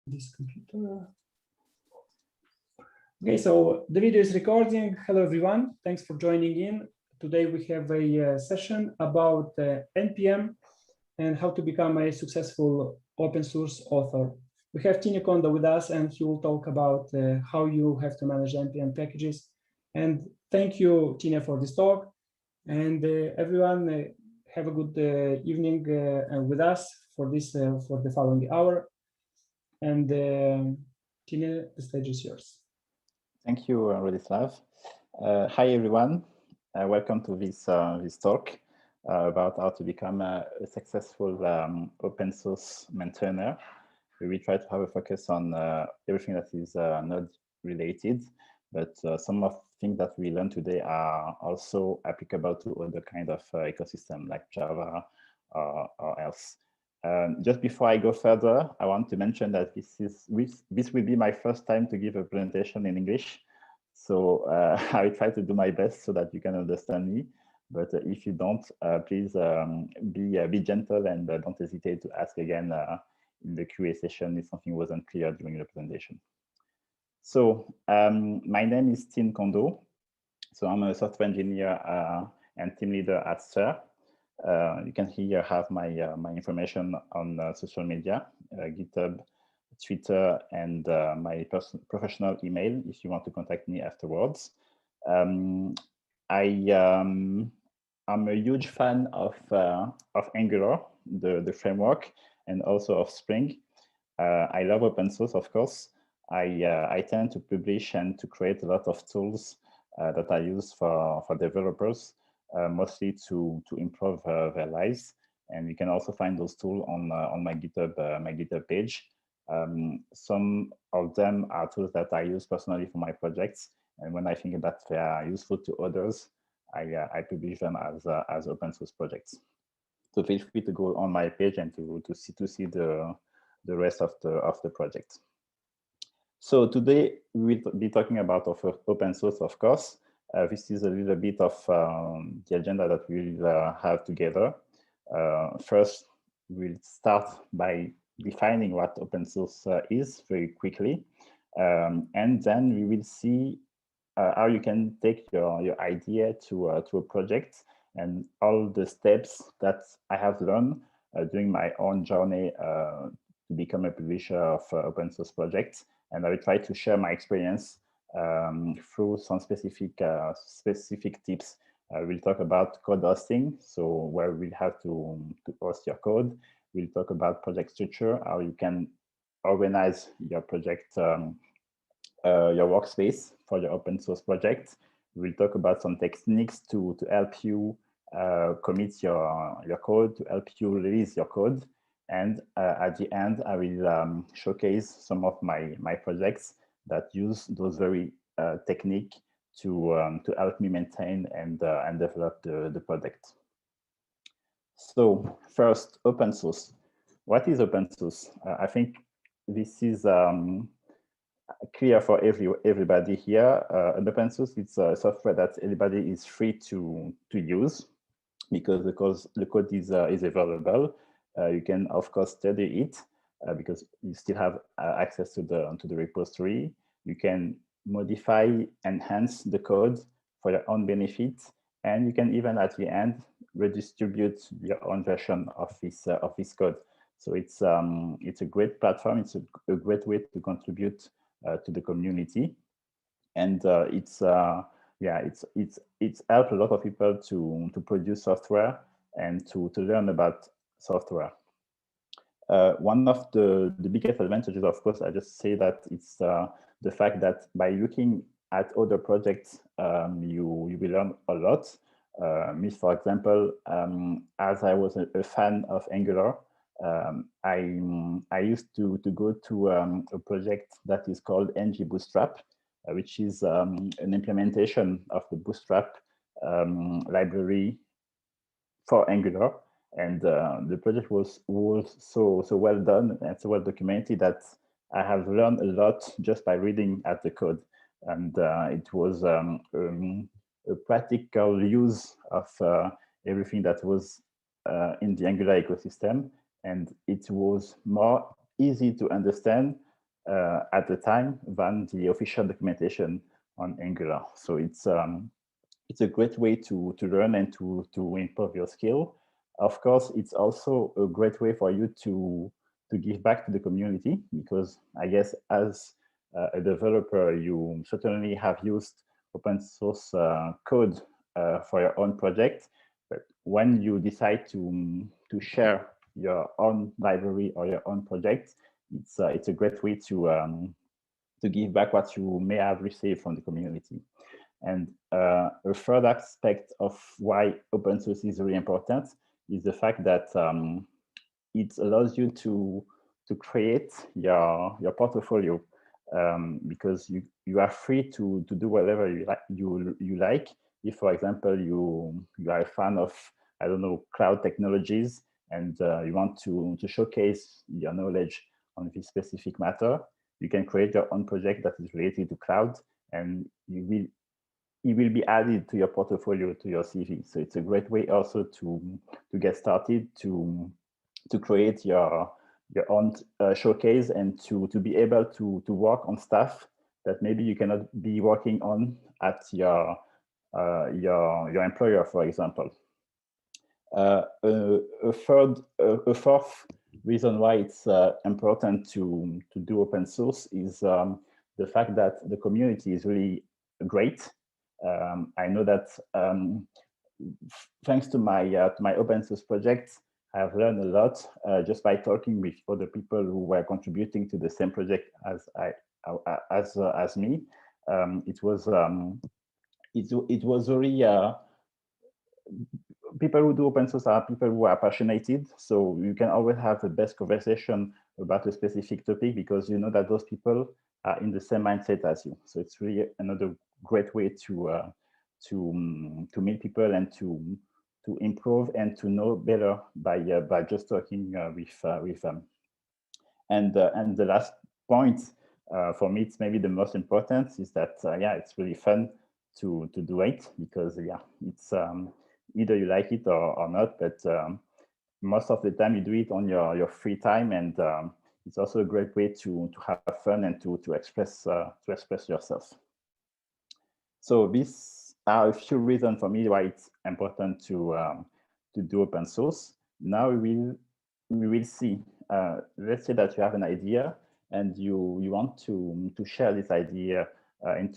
this computer. Okay, so the video is recording. Hello, everyone. Thanks for joining in. Today we have a session about NPM and how to become a successful open source author. We have Tine Kondo with us, and he will talk about how you have to manage NPM packages. And thank you, Tine, for this talk. And everyone, have a good evening with us for this for the following hour. And Tine, the stage is yours. Thank you, Radislav. Hi, everyone. Welcome to this talk about how to become a successful open source maintainer. We will try to have a focus on everything that is node related, but some of the things that we learned today are also applicable to other kind of ecosystem like Java or else. Just before I go further, I want to mention that this will be my first time to give a presentation in English. So I will try to do my best so that you can understand me. But if you don't, please be gentle and don't hesitate to ask again in the QA session if something wasn't clear during the presentation. So my name is Tine Kondo. So I'm a software engineer and team leader at SIR. You can here have my information on social media, GitHub, Twitter, and my professional email if you want to contact me afterwards. I'm a huge fan of Angular, the framework, and also of Spring. I love open source, of course. I tend to publish and to create a lot of tools that I use for developers. Mostly to improve their lives, and you can also find those tools on my GitHub page. Some of them are tools that I use personally for my projects, and when I think that they are useful to others, I publish them as open source projects. So feel free to go on my page and to see the rest of the project. So today we will be talking about open source, of course. This is a little bit of the agenda that we'll have together. First, we'll start by defining what open source is very quickly. And then we will see how you can take your idea to a project and all the steps that I have learned during my own journey to become a publisher of open source projects. And I will try to share my experience through some specific tips. We'll talk about code hosting, so where we'll have to host your code. We'll talk about project structure, how you can organize your project, your workspace for your open source project. We'll talk about some techniques to help you commit your code, to help you release your code. And at the end, I will showcase some of my projects that use those very technique to help me maintain and develop the project. So first, open source. What is open source? I think this is clear for everybody here. An open source is a software that everybody is free to use because the code is available. You can of course study it because you still have access to the repository. You can modify, enhance the code for your own benefit, and you can even at the end redistribute your own version of this code. So it's a great platform. It's a great way to contribute to the community, and it's helped a lot of people to produce software and to learn about software. One of the biggest advantages, of course, I just say that it's the fact that by looking at other projects, you will learn a lot. Me, for example, as I was a fan of Angular, I used to go to a project that is called ng Bootstrap, which is an implementation of the Bootstrap library for Angular. And the project was so well done and so well documented that I have learned a lot just by reading at the code. And it was a practical use of everything that was in the Angular ecosystem. And it was more easy to understand at the time than the official documentation on Angular. So it's a great way to learn and to improve your skill. Of course, it's also a great way for you to give back to the community, because I guess as a developer, you certainly have used open source code for your own project. But when you decide to share your own library or your own project, it's a great way to give back what you may have received from the community. And a third aspect of why open source is really important is the fact that it allows you to create your portfolio, because you are free to do whatever you like. If, for example, you are a fan of, I don't know, cloud technologies, and you want to showcase your knowledge on this specific matter, you can create your own project that is related to cloud, and it will be added to your portfolio, to your CV. So it's a great way also to get started, to create your own showcase, and to be able to work on stuff that maybe you cannot be working on at your employer, for example. A fourth reason why it's important to do open source is the fact that the community is really great. I know that thanks to my open source project, I've learned a lot just by talking with other people who were contributing to the same project as me. It was very people who do open source are people who are passionate, so you can always have the best conversation about a specific topic because you know that those people are in the same mindset as you. So it's really another great way to meet people and to improve and to know better by just talking with them. And the last point for me, it's maybe the most important, is that yeah, it's really fun to do it, because yeah, it's either you like it or not, but most of the time you do it on your free time, and it's also a great way to have fun and to express yourself. So these are a few reasons for me why it's important to do open source. Now we will see. Let's say that you have an idea and you want to share this idea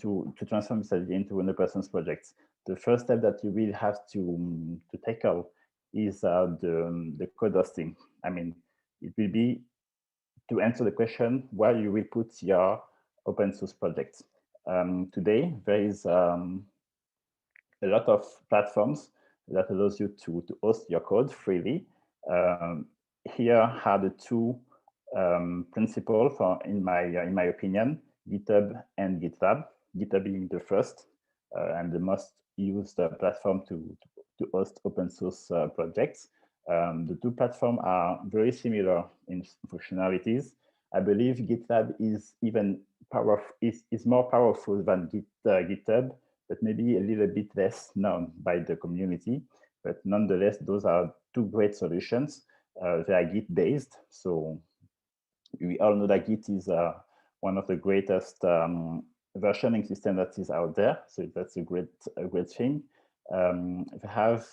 to transform this idea into another person's project. The first step that you will have to tackle is the code hosting. I mean, it will be to answer the question where you will put your open source project. Today, there is a lot of platforms that allows you to host your code freely. Here are the two principles, in my opinion: GitHub and GitLab. GitHub being the first and the most used platform to host open source projects. The two platforms are very similar in functionalities. I believe GitLab is even is more powerful than GitHub, but maybe a little bit less known by the community. But nonetheless, those are two great solutions. They are Git-based, so we all know that Git is one of the greatest versioning system that is out there. So that's a great thing. They have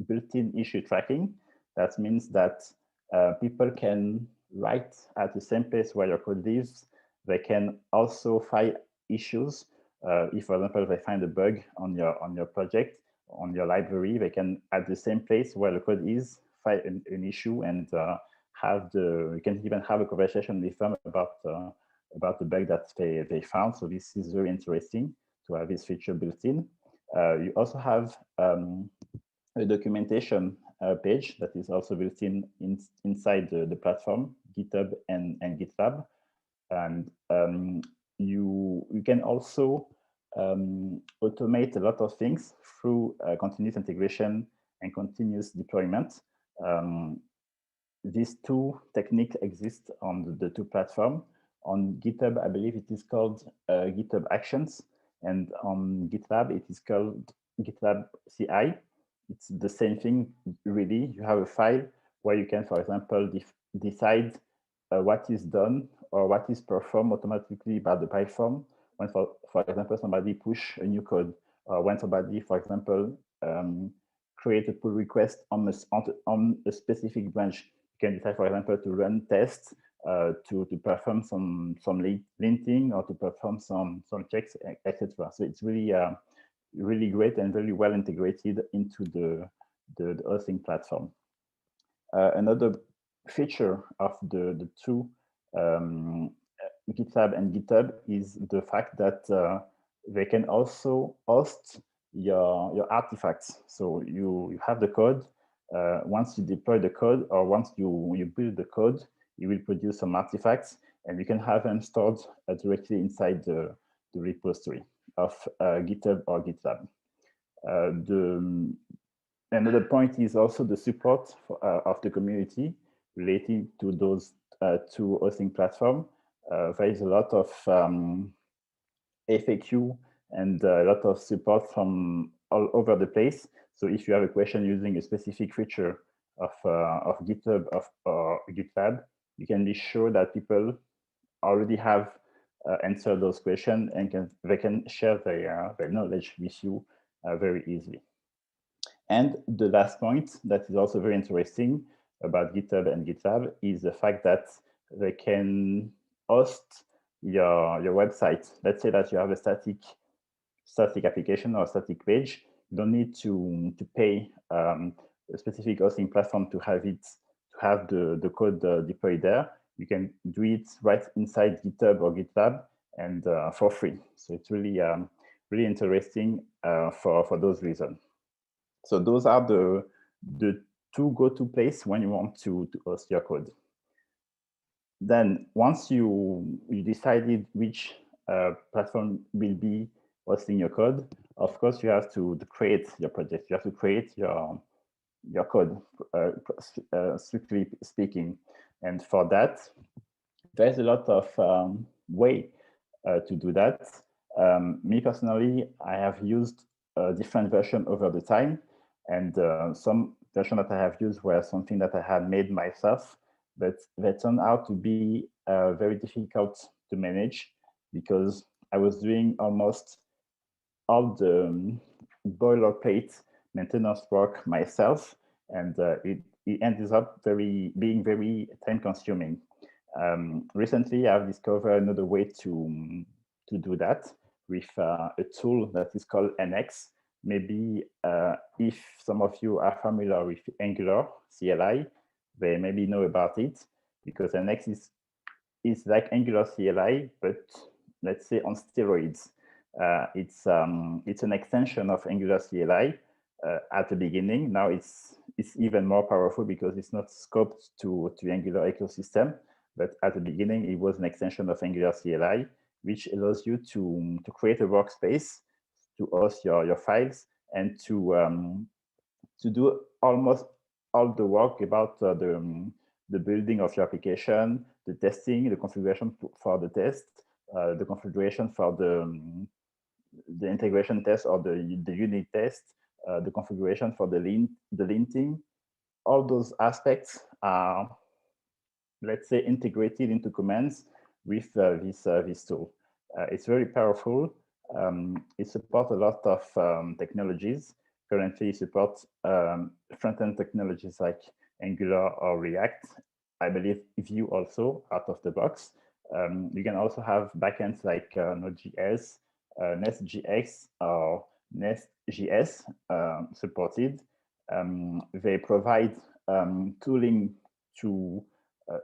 built-in issue tracking. That means that people can write at the same place where your code lives. They can also file issues. If, for example, they find a bug on your project, on your library, they can, at the same place where the code is, file an issue, and you can even have a conversation with them about the bug that they found. So this is very interesting to have this feature built in. You also have a documentation page that is also built inside the platform, GitHub and GitLab. And you can also automate a lot of things through continuous integration and continuous deployment. These two techniques exist on the two platforms. On GitHub, I believe it is called GitHub Actions, and on GitLab, it is called GitLab CI. It's the same thing, really. You have a file where you can, for example, decide what is done or what is performed automatically by the platform when, for example, somebody push a new code, or when somebody, for example, create a pull request on a specific branch. You can decide, for example, to run tests, to perform some linting, or to perform some checks, etc. So it's really really great and very well integrated into the hosting platform. Another feature of the two GitLab and GitHub is the fact that they can also host your artifacts. So you have the code. Once you deploy the code, or once you build the code, you will produce some artifacts, and you can have them stored directly inside the repository of GitHub or GitLab. Another point is also the support of the community related to those two hosting platforms. There is a lot of FAQ and a lot of support from all over the place. So if you have a question using a specific feature of GitHub or GitLab, you can be sure that people already have answered those questions, and they can share their knowledge with you very easily. And the last point that is also very interesting about GitHub and GitLab is the fact that they can host your website. Let's say that you have a static application or a static page. You don't need to pay a specific hosting platform to have the code deployed there. You can do it right inside GitHub or GitLab, and for free. So it's really really interesting for those reasons. So those are the two go-to places when you want to host your code. Then once you decided which platform will be hosting your code, of course you have to create your project. You have to create your code, strictly speaking. And for that, there's a lot of way to do that. Me personally, I have used a different version over the time. And some version that I have used were something that I had made myself, but they turned out to be very difficult to manage, because I was doing almost all the boilerplate maintenance work myself, and it ends up being very time consuming. Recently, I've discovered another way to do that with a tool that is called NX. Maybe if some of you are familiar with Angular CLI, they maybe know about it, because NX is like Angular CLI, but let's say on steroids. It's an extension of Angular CLI at the beginning. Now it's even more powerful because it's not scoped to Angular ecosystem, but at the beginning it was an extension of Angular CLI, which allows you to create a workspace, to host your files, and to do almost all the work about the building of your application, the testing, the configuration for the test, the configuration for the integration test or the unit test, the configuration for the linting. All those aspects are, let's say, integrated into commands with this tool. It's very powerful. It supports a lot of technologies. Currently, it supports front-end technologies like Angular or React. I believe Vue also out of the box. You can also have backends like Node.js, Nest.js, or Nest.js supported. They provide tooling to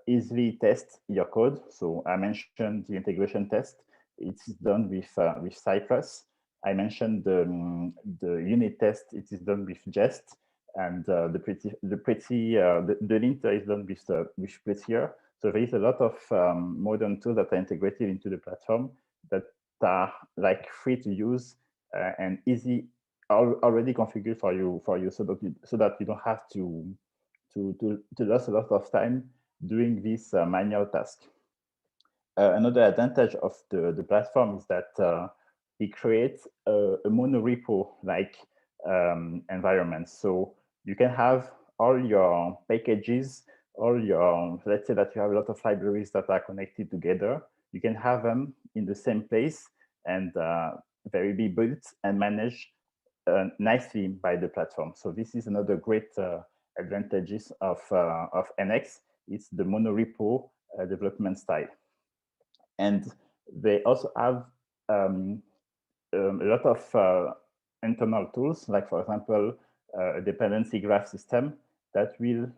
easily test your code. So I mentioned the integration test. It's done with Cypress. I mentioned the unit test. It is done with Jest, and the linter is done with Prettier. So there is a lot of modern tools that are integrated into the platform that are like free to use and easy, already configured for you, so that you don't have to lose a lot of time doing this manual task. Another advantage of the platform is that it creates a monorepo-like environment. So you can have all your packages all your, let's say that you have a lot of libraries that are connected together. You can have them in the same place, and they will be built and managed nicely by the platform. So this is another great advantages of NX. It's the monorepo development style. And they also have a lot of internal tools, like, for example, a dependency graph system that will,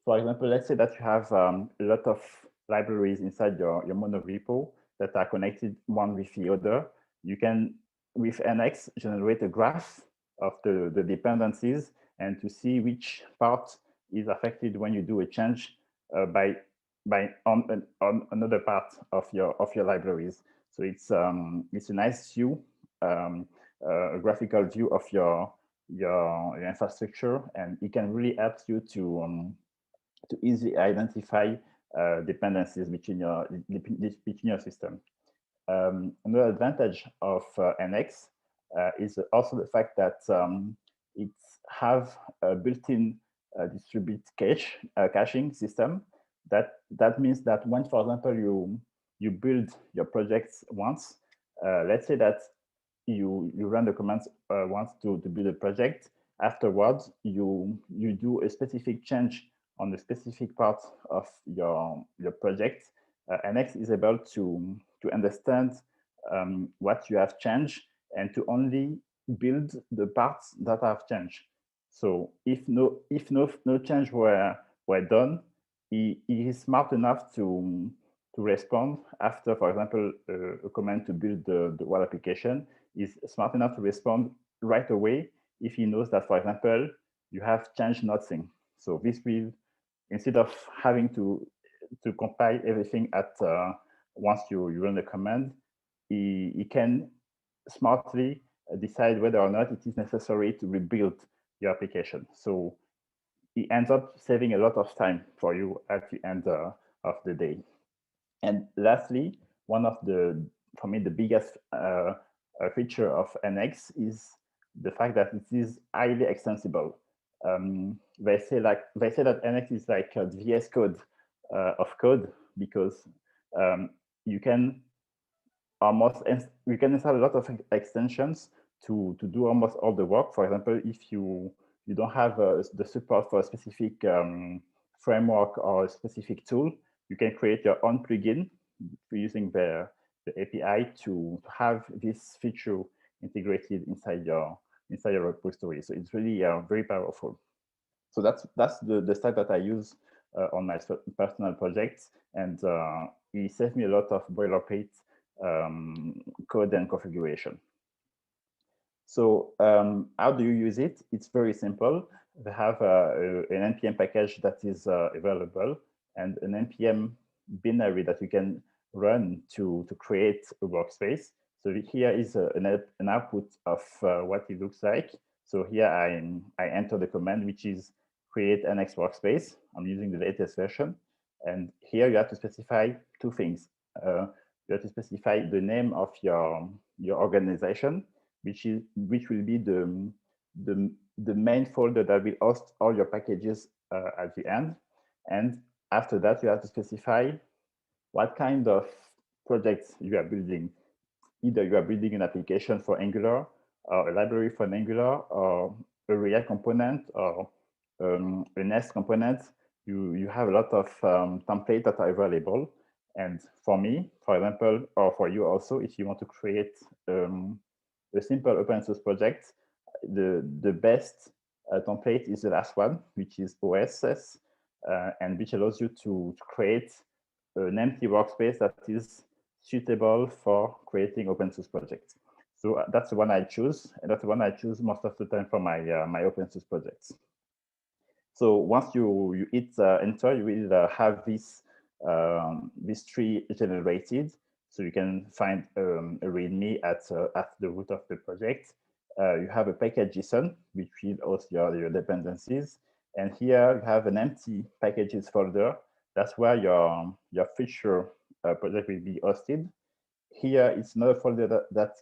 for example, let's say that you have a lot of libraries inside your monorepo that are connected one with the other. You can, with NX, generate a graph of the dependencies and to see which part is affected when you do a change on another part of your libraries. So it's a nice view, a graphical view of your infrastructure, and it can really help you to easily identify dependencies between your system. Another advantage of NX is also the fact that it have a built-in distributed caching system. That means that when, for example, you build your projects once, let's say that you run the commands once to build a project. Afterwards, you do a specific change on the specific part of your project. NX is able to understand what you have changed and to only build the parts that have changed. So if no change were done, he is smart enough to respond after, for example, a command to build the web application is smart enough to respond right away if he knows that, for example, you have changed nothing. So this will, instead of having to compile everything at once you run the command, he can smartly decide whether or not it is necessary to rebuild your application. So it ends up saving a lot of time for you at the end of the day. And lastly, one of for me, the biggest feature of NX is the fact that it is highly extensible. They say that NX is like a VS Code of code, because you can install a lot of extensions to do almost all the work. For example, if you don't have the support for a specific framework or a specific tool, you can create your own plugin using the API to have this feature integrated inside your repository. So it's really very powerful. So that's the stack that I use on my personal projects, and it saved me a lot of boilerplate code and configuration. So how do you use it? It's very simple. They have an npm package that is available, and an npm binary that you can run to create a workspace. So here is an output of what it looks like. So here I enter the command, which is create NX workspace. I'm using the latest version. And here you have to specify two things. You have to specify the name of your organization, which will be the main folder that will host all your packages at the end. And after that, you have to specify what kind of projects you are building. Either you are building an application for Angular, or a library for Angular, or a React component, or a Nest component. You have a lot of templates that are available. And for me, for example, or for you also, if you want to create a simple open source project, the best template is the last one, which is OSS, and which allows you to create an empty workspace that is suitable for creating open source projects. So that's the one I choose, and that's the one I choose most of the time for my my open source projects. So once you hit enter, you will have this tree generated. So you can find a README at the root of the project. You have a package.json, which will host your dependencies. And here you have an empty packages folder. That's where your feature project will be hosted. Here it's another folder that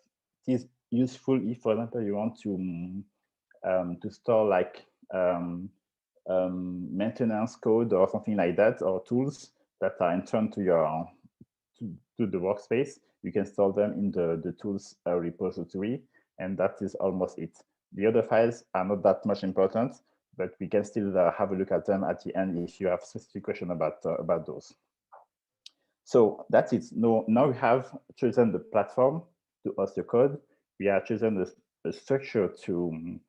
is useful if, for example, you want to store like maintenance code or something like that, or tools that are interned to your to the workspace, you can store them in the tools repository, and that is almost it. The other files are not that much important, but we can still have a look at them at the end if you have specific question about those. So that's it. Now we have chosen the platform to host your code. We have chosen the structure to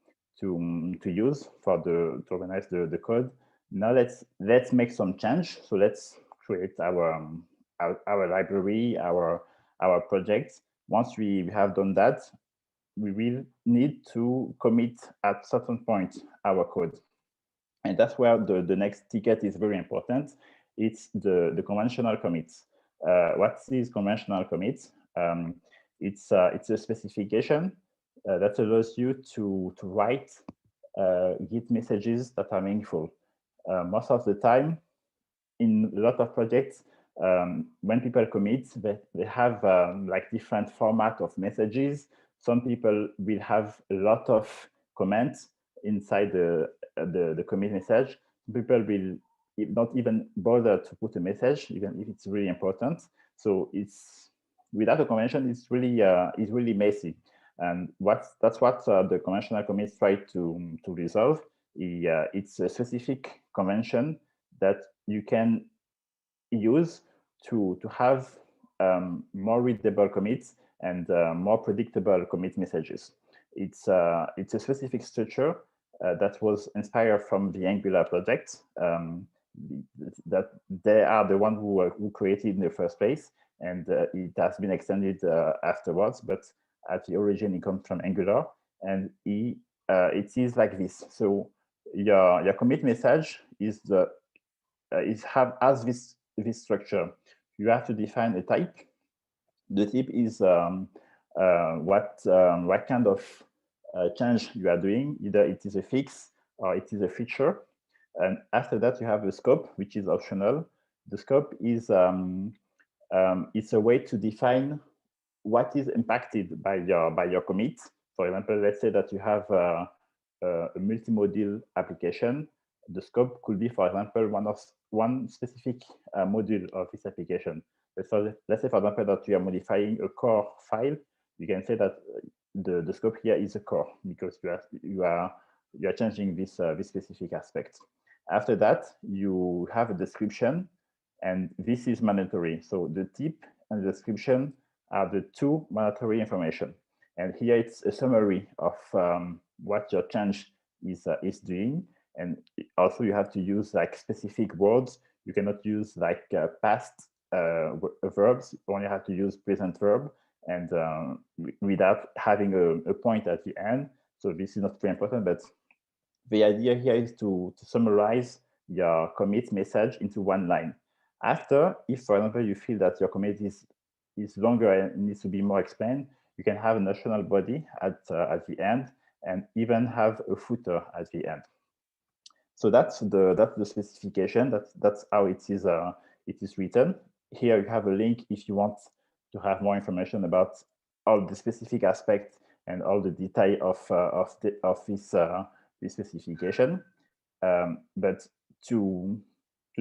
use for to organize the code. Now let's make some change. So let's create our library, our project. Once we have done that, we will need to commit at certain point our code. And that's where the next ticket is very important. It's the conventional commits. What is conventional commits? It's a specification that allows you to write Git messages that are meaningful. Most of the time, in a lot of projects, when people commit, they have like different format of messages. Some people will have a lot of comments inside the commit message. People will not even bother to put a message, even if it's really important. So it's without a convention, it's really messy. And that's what the conventional commits try to resolve. It's a specific convention that you can use to have more readable commits and more predictable commit messages. It's a specific structure that was inspired from the Angular project. That they are the one who created in the first place, and it has been extended afterwards. But at the origin, it comes from Angular, and it is like this. So your commit message is has this structure. You have to define a type. The type is what kind of change you are doing. Either it is a fix or it is a feature. And after that, you have the scope, which is optional. The scope is it's a way to define what is impacted by your commit. For example, let's say that you have a multimodal application. The scope could be, for example, one specific module of this application. Let's say, for example, that you are modifying a core file. You can say that the scope here is a core because you are changing this specific aspect. After that, you have a description, and this is mandatory. So the type and the description are the two mandatory information. And here it's a summary of what your change is doing. And also you have to use like specific words. You cannot use like past verbs. You only have to use present verb, and without having a point at the end. So this is not very important, but the idea here is to summarize your commit message into one line. After, if for example you feel that your commit is longer and needs to be more explained, you can have an optional body at the end, and even have a footer at the end. So that's the specification. That's how it is written. Here you have a link if you want to have more information about all the specific aspects and all the detail of this specification. But to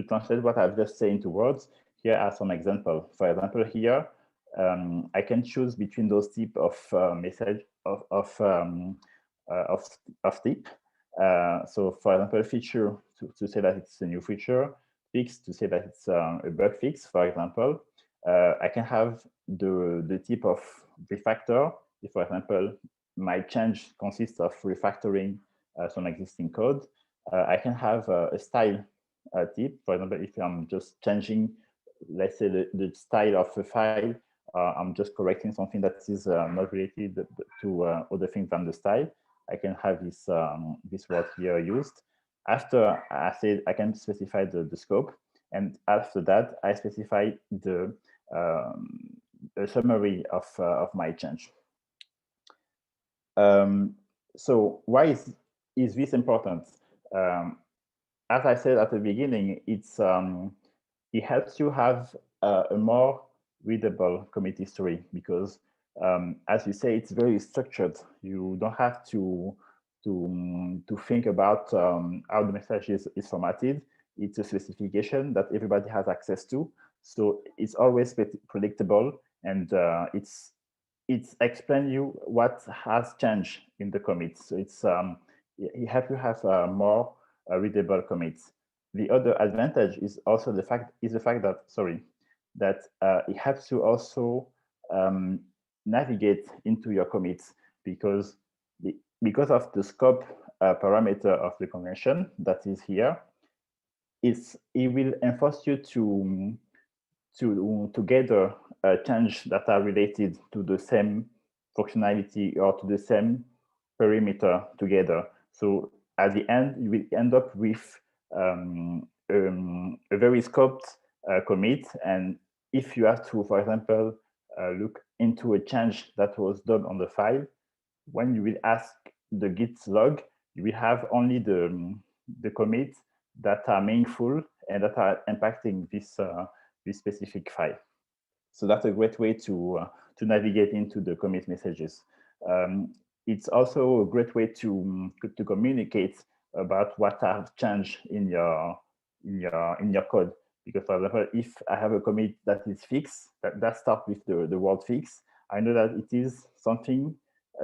translate what I've just said into words, here are some examples. For example, here I can choose between those type of message of type. So for example, feature to say that it's a new feature, fix to say that it's a bug fix, for example. I can have the type of refactor. If, for example, my change consists of refactoring some existing code, I can have a style type. For example, if I'm just changing, let's say, the style of a file, I'm just correcting something that is not related to other things than the style, I can have this this word here used. After I said, I can specify the scope, and after that I specify the summary of my change. So why is this important? As I said at the beginning, it helps you have a more readable commit history because, as you say, it's very structured. You don't have to to think about how the message is formatted. It's a specification that everybody has access to, so it's always predictable, and it's explain you what has changed in the commit. So it's it helps you have more readable commits. The other advantage is also the fact that it helps you also navigate into your commits, because of the scope parameter of the convention that is here. It will enforce you to gather change that are related to the same functionality or to the same perimeter together. So at the end, you will end up with a very scoped commit. And if you have to, for example, look into a change that was done on the file, when you will ask the Git log, you will have only the commits that are meaningful and that are impacting this specific file. So that's a great way to navigate into the commit messages. It's also a great way to communicate about what have changed in your code. Because, for example, if I have a commit that is fixed, that starts with the word fix, I know that it is something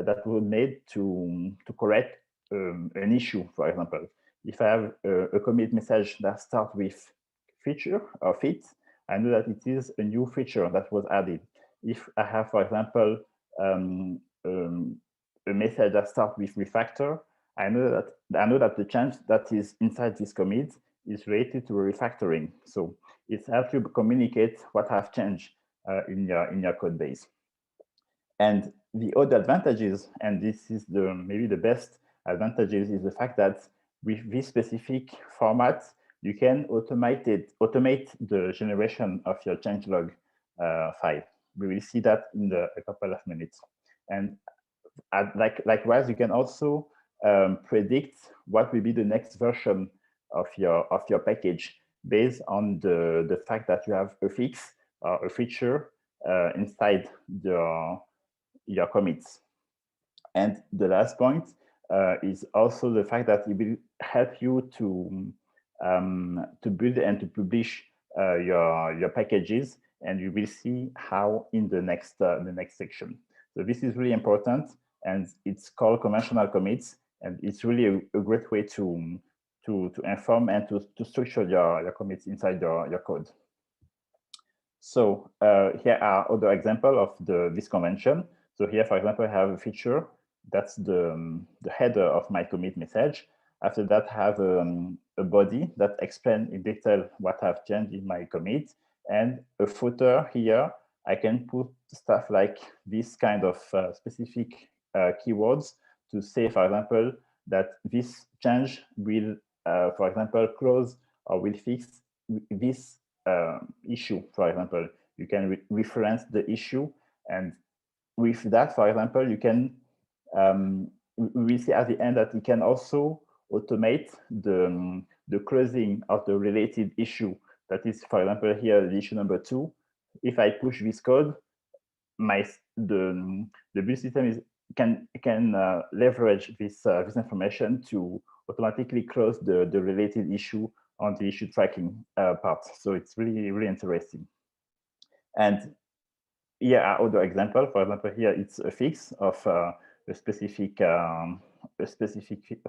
that was made to correct an issue, for example. If I have a commit message that starts with feature or fit, I know that it is a new feature that was added. If I have, for example, a message that starts with refactor, I know that the change that is inside this commit is related to refactoring. So it helps you communicate what have changed in your code base. And the other advantages, and this is maybe the best advantages, is the fact that with this specific format, you can automate the generation of your changelog file. We will see that in a couple of minutes. And likewise, you can also predict what will be the next version of your package based on the fact that you have a fix or a feature inside your commits. And the last point is also the fact that it will help you to build and to publish your packages, and you will see how in the next section. So this is really important, and it's called conventional commits, and it's really a great way to inform and to structure your commits inside your code. So here are other examples of this convention. So here, for example, I have a feature that's the header of my commit message. After that, I have a body that explains in detail what I've changed in my commit, and a footer here. I can put stuff like this kind of specific keywords to say, for example, that this change will, for example, close or will fix this issue, for example. You can reference the issue, and with that, for example, you can, we see at the end that you can also automate the closing of the related issue. That is, for example, here, the issue number 2. If I push this code, the build system can leverage this information to automatically close the related issue on the issue tracking part. So it's really, really interesting. And here are other examples. For example, here it's a fix of a specific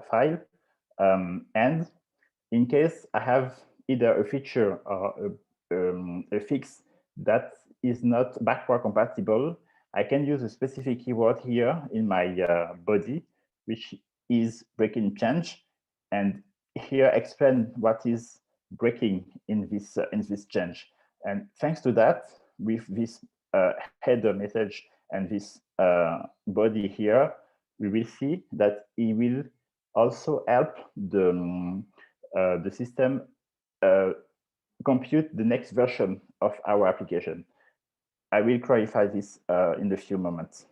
file. And in case I have either a feature or a fix that is not backward compatible, I can use a specific keyword here in my body, which is breaking change, and here explain what is breaking in this change. And thanks to that, with this header message and this body here, we will see that it will also help the system compute the next version of our application. I will clarify this in a few moments.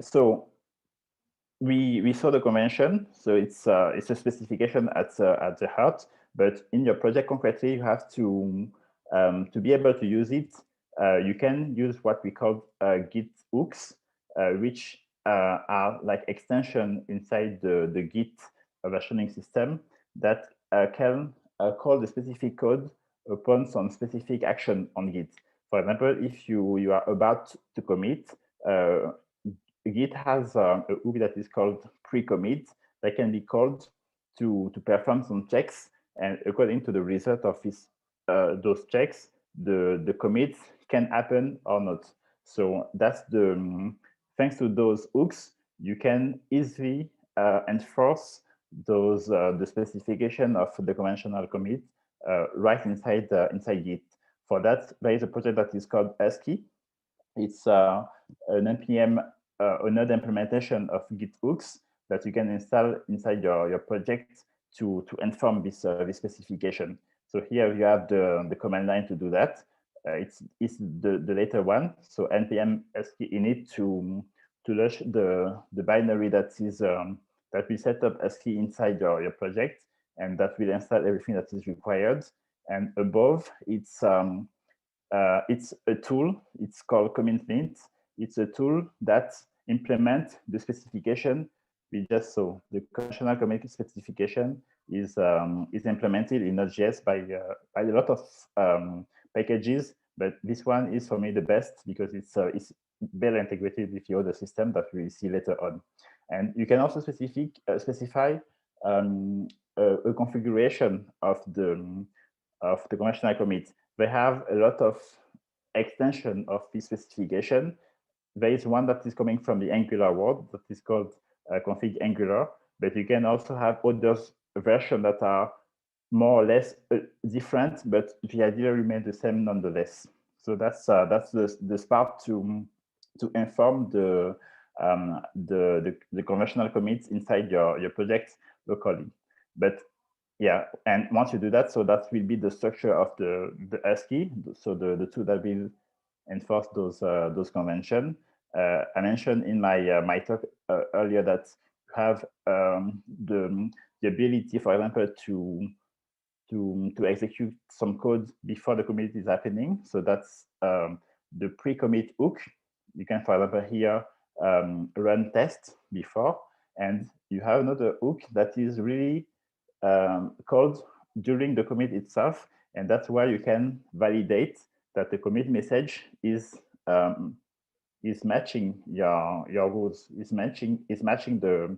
So we saw the convention. So it's a specification at the heart, but in your project concretely, you have to be able to use it. You can use what we call Git hooks, which are like extension inside the Git versioning system that can call the specific code upon some specific action on Git. For example, if you are about to commit, Git has a hook that is called pre-commit that can be called to perform some checks, and according to the result of those checks, the commit can happen or not. So that's thanks to those hooks, you can easily enforce those the specification of the conventional commit right inside Git. For that, there is a project that is called ASCII. It's an npm another implementation of Git hooks that you can install inside your project to inform this specification. So here you have the command line to do that. It's the later one. So npm ASCII init to launch the binary that is that will set up ASCII inside your project, and that will install everything that is required. And above, it's a tool. It's called CommitLint. It's a tool that implements the specification we just saw. The conventional commit specification is implemented in Node.js by a lot of packages, but this one is for me the best because it's better integrated with the other system that we will see later on. And you can also specify a configuration of the conventional commit. They have a lot of extension of this specification. There is one that is coming from the Angular world that is called config Angular, but you can also have other versions that are more or less different, but the idea remains the same nonetheless. So that's the part to inform the conventional commits inside your project locally. But yeah, and once you do that, so that will be the structure of the ASCII. So the tool that will enforce those conventions. I mentioned in my talk earlier that you have the ability, for example, to execute some code before the commit is happening. So that's the pre-commit hook. You can, for example, here run test before, and you have another hook that is really called during the commit itself, and that's where you can validate that the commit message is matching your rules, is matching the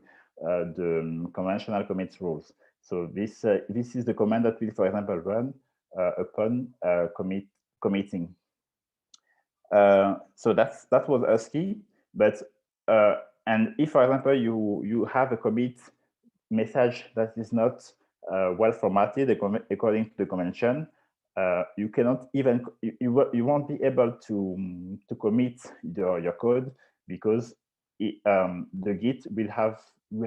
conventional commit rules. So this is the command that will, for example, run upon committing. So that was ASCII, but and if, for example, you have a commit message that is not well formatted according to the convention, you cannot even you won't be able to commit your code because the Git will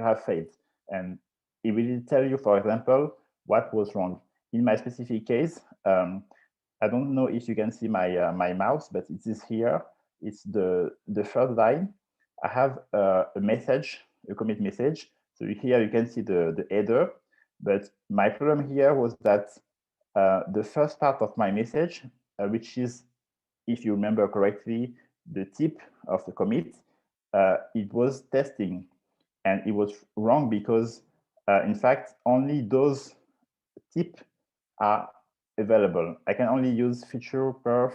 have failed, and it will tell you, for example, what was wrong. In my specific case, I don't know if you can see my mouse, but it is here. It's the third line. I have a message, a commit message. So here you can see the header, but my problem here was that the first part of my message, which is, if you remember correctly, the tip of the commit, it was testing, and it was wrong because, in fact, only those tips are available. I can only use feature, perf,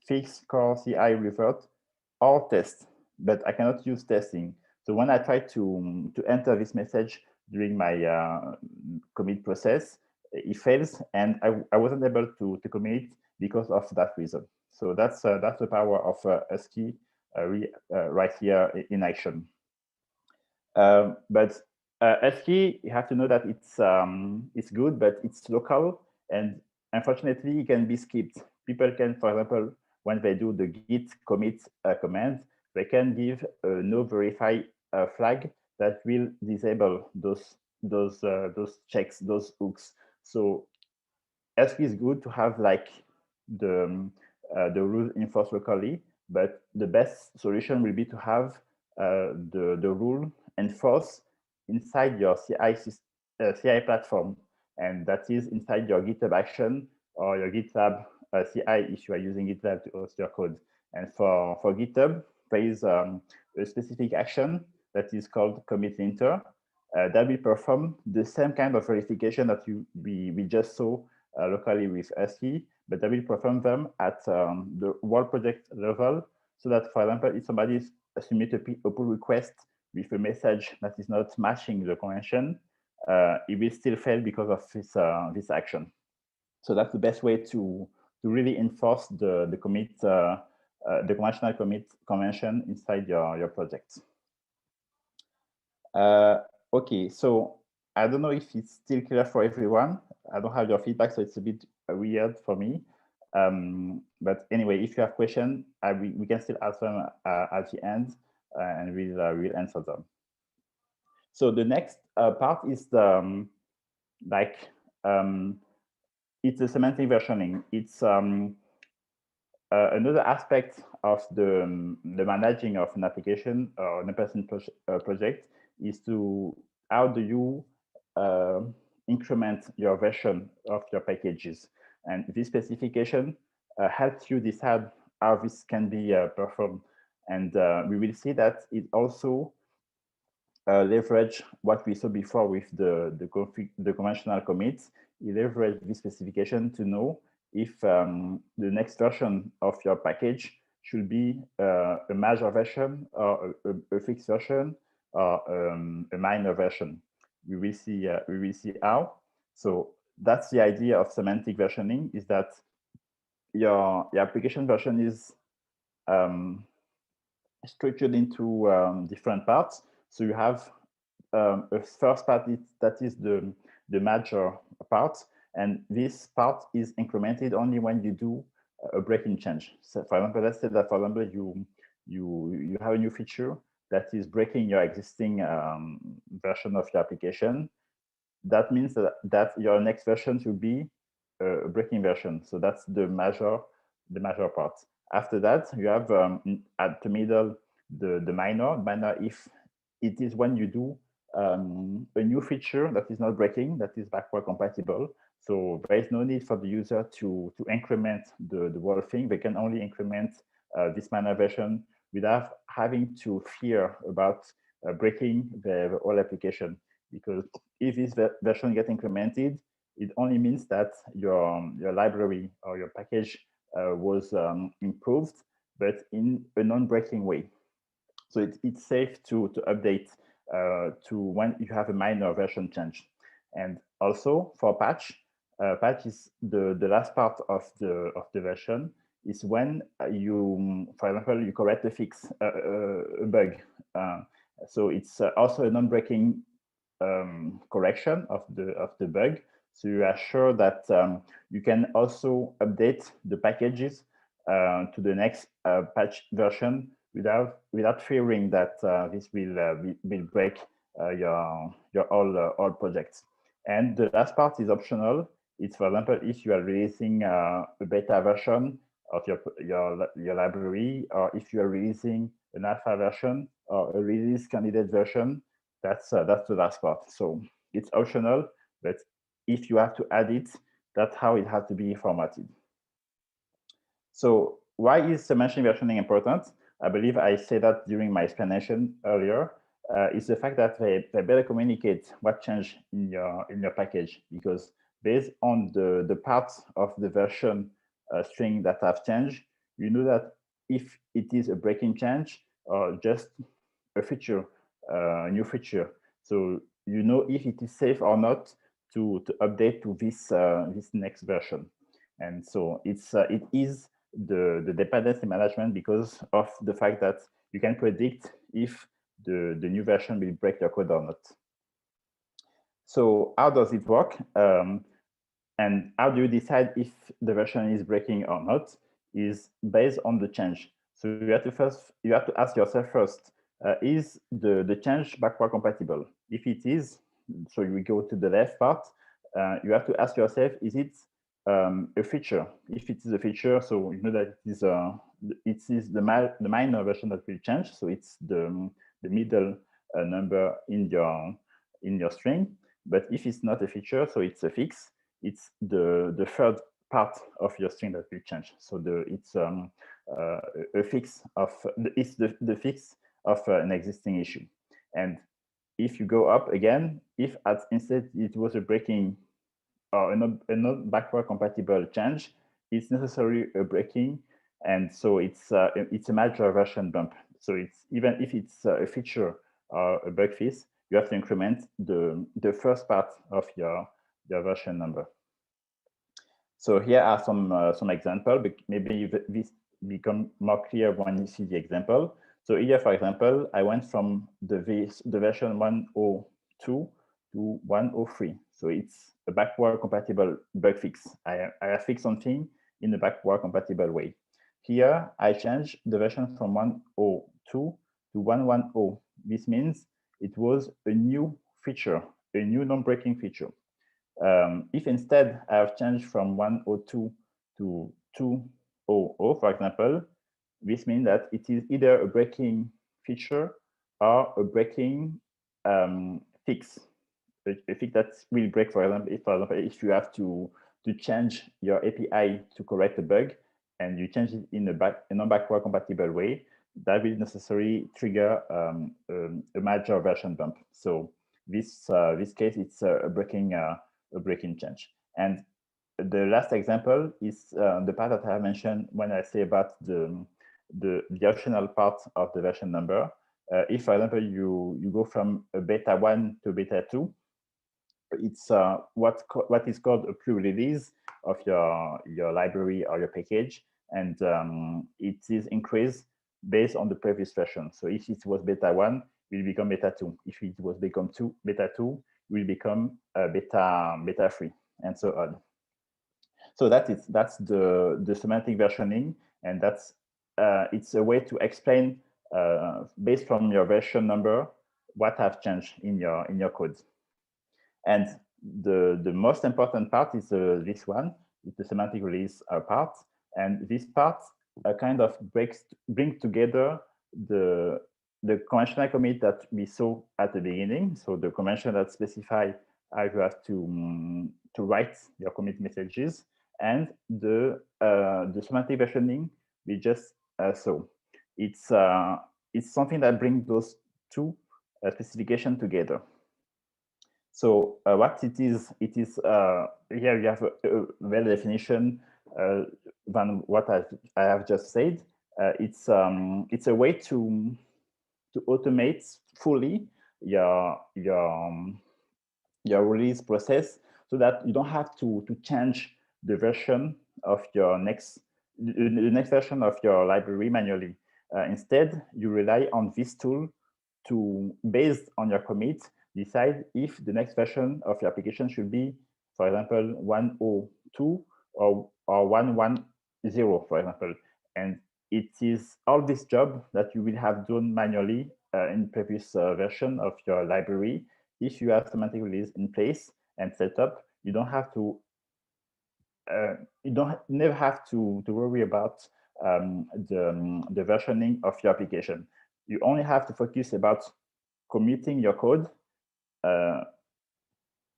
fix, core, CI, revert, or test, but I cannot use testing. So when I try to enter this message during my commit process, it fails, and I wasn't able to commit because of that reason. So that's the power of ASCII right here in action. But ASCII, you have to know that it's good, but it's local, and unfortunately, it can be skipped. People can, for example, when they do the git commit command, they can give a no verify flag that will disable those checks, those hooks. So ASCII is good to have like the rule enforced locally, but the best solution will be to have the rule enforced inside your CI platform, and that is inside your GitHub action or your GitLab CI if you are using GitLab to host your code. And for GitHub, there is a specific action that is called commit linter that will perform the same kind of verification that we just saw locally with ASCII, but that will perform them at the whole project level, so that, for example, if somebody submits a pull request with a message that is not matching the convention, it will still fail because of this action. So that's the best way to really enforce the commit, the conventional commit convention inside your project. Okay, so I don't know if it's still clear for everyone. I don't have your feedback, so it's a bit weird for me. But anyway, if you have questions, we can still ask them at the end, and we'll answer them. So the next part is the it's a semantic versioning. It's another aspect of the managing of an application or an open project is how do you increment your version of your packages, and this specification helps you decide how this can be performed, and we will see that it also leverage what we saw before with the conventional commits. You leverage this specification to know if the next version of your package should be a major version or a fixed version or a minor version. We will see how. So that's the idea of semantic versioning, is that your application version is structured into different parts. So you have a first part that is the major part, and this part is incremented only when you do a breaking change. So for example, let's say that, for example, you have a new feature that is breaking your existing version of your application. That means that your next version should be a breaking version. So that's the major part. After that, you have at the middle the minor. Minor if it is when you do a new feature that is not breaking, that is backward compatible. So there is no need for the user to increment the whole thing. They can only increment this minor version without having to fear about breaking the whole application. Because if this version gets incremented, it only means that your library or your package was improved, but in a non-breaking way. So it's safe to update to when you have a minor version change. And also for patch is the last part of the version, is when you, for example, you correct a fix, a bug. So it's also a non-breaking correction of the bug. So you are sure that you can also update the packages to the next patch version without fearing that this will break your all projects. And the last part is optional. It's, for example, if you are releasing a beta version of your library, or if you are releasing an alpha version or a release candidate version, that's the last part. So it's optional, but if you have to add it, that's how it has to be formatted. So why is semantic versioning important? I believe I said that during my explanation earlier. Is the fact that they better communicate what changed in your package, because based on the parts of the version string that have changed, you know that if it is a breaking change or just a feature, a new feature. So you know if it is safe or not to update to this next version. And so it is the dependency management, because of the fact that you can predict if the new version will break your code or not. So how does it work? And how do you decide if the version is breaking or not? Is based on the change. So you have to ask yourself first, is the change backward compatible? If it is, so you go to the left part, you have to ask yourself, is it a feature? If it is a feature, so you know that it is the minor version that will change. So it's the middle number in your string. But if it's not a feature, so it's a fix, it's the third part of your string that will change. So it's a fix of it's the fix of an existing issue. And if you go up again, if instead it was a breaking or a not backward compatible change, it's necessarily a breaking, and so it's a major version bump. So it's even if it's a feature or a bug fix, you have to increment the first part of your version number. So here are some examples, but maybe this become more clear when you see the example. So here, for example, I went from the version 102 to 103. So it's a backward compatible bug fix. I have fixed something in a backward compatible way. Here, I changed the version from 102 to 110. This means it was a new feature, a new non-breaking feature. If instead I have changed from 102 to 200, for example, this means that it is either a breaking feature or a breaking fix. A fix that will break, for example, if you have to change your API to correct a bug and you change it in a non-backward compatible way, that will necessarily trigger a major version bump. So this case, it's a breaking change. And the last example is the part that I mentioned when I say about the optional part of the version number. If, for example, you go from a beta 1 to beta 2, it's what is called a pre-release of your library or your package, and it is increased based on the previous version. So if it was beta 1, it will become beta 2. If it was beta 2, it will become beta 3, and so on. So that's the semantic versioning, and that's it's a way to explain based from your version number what have changed in your code. And the most important part is this one, is the semantic release part. And this part kind of brings together the conventional commit that we saw at the beginning. So the convention that specify how you have to write your commit messages, and the semantic versioning we just saw. It's something that brings those two specifications together. So what it is here you have a well definition than what I have just said. It's a way to automate fully your release process, so that you don't have to change the version of the next version of your library manually. Instead, you rely on this tool to, based on your commit, decide if the next version of your application should be, for example, 102 or 110, for example. And it is all this job that you will have done manually in previous version of your library. If you have semantic release in place and set up, you don't have to never have to worry about the versioning of your application. You only have to focus about committing your code,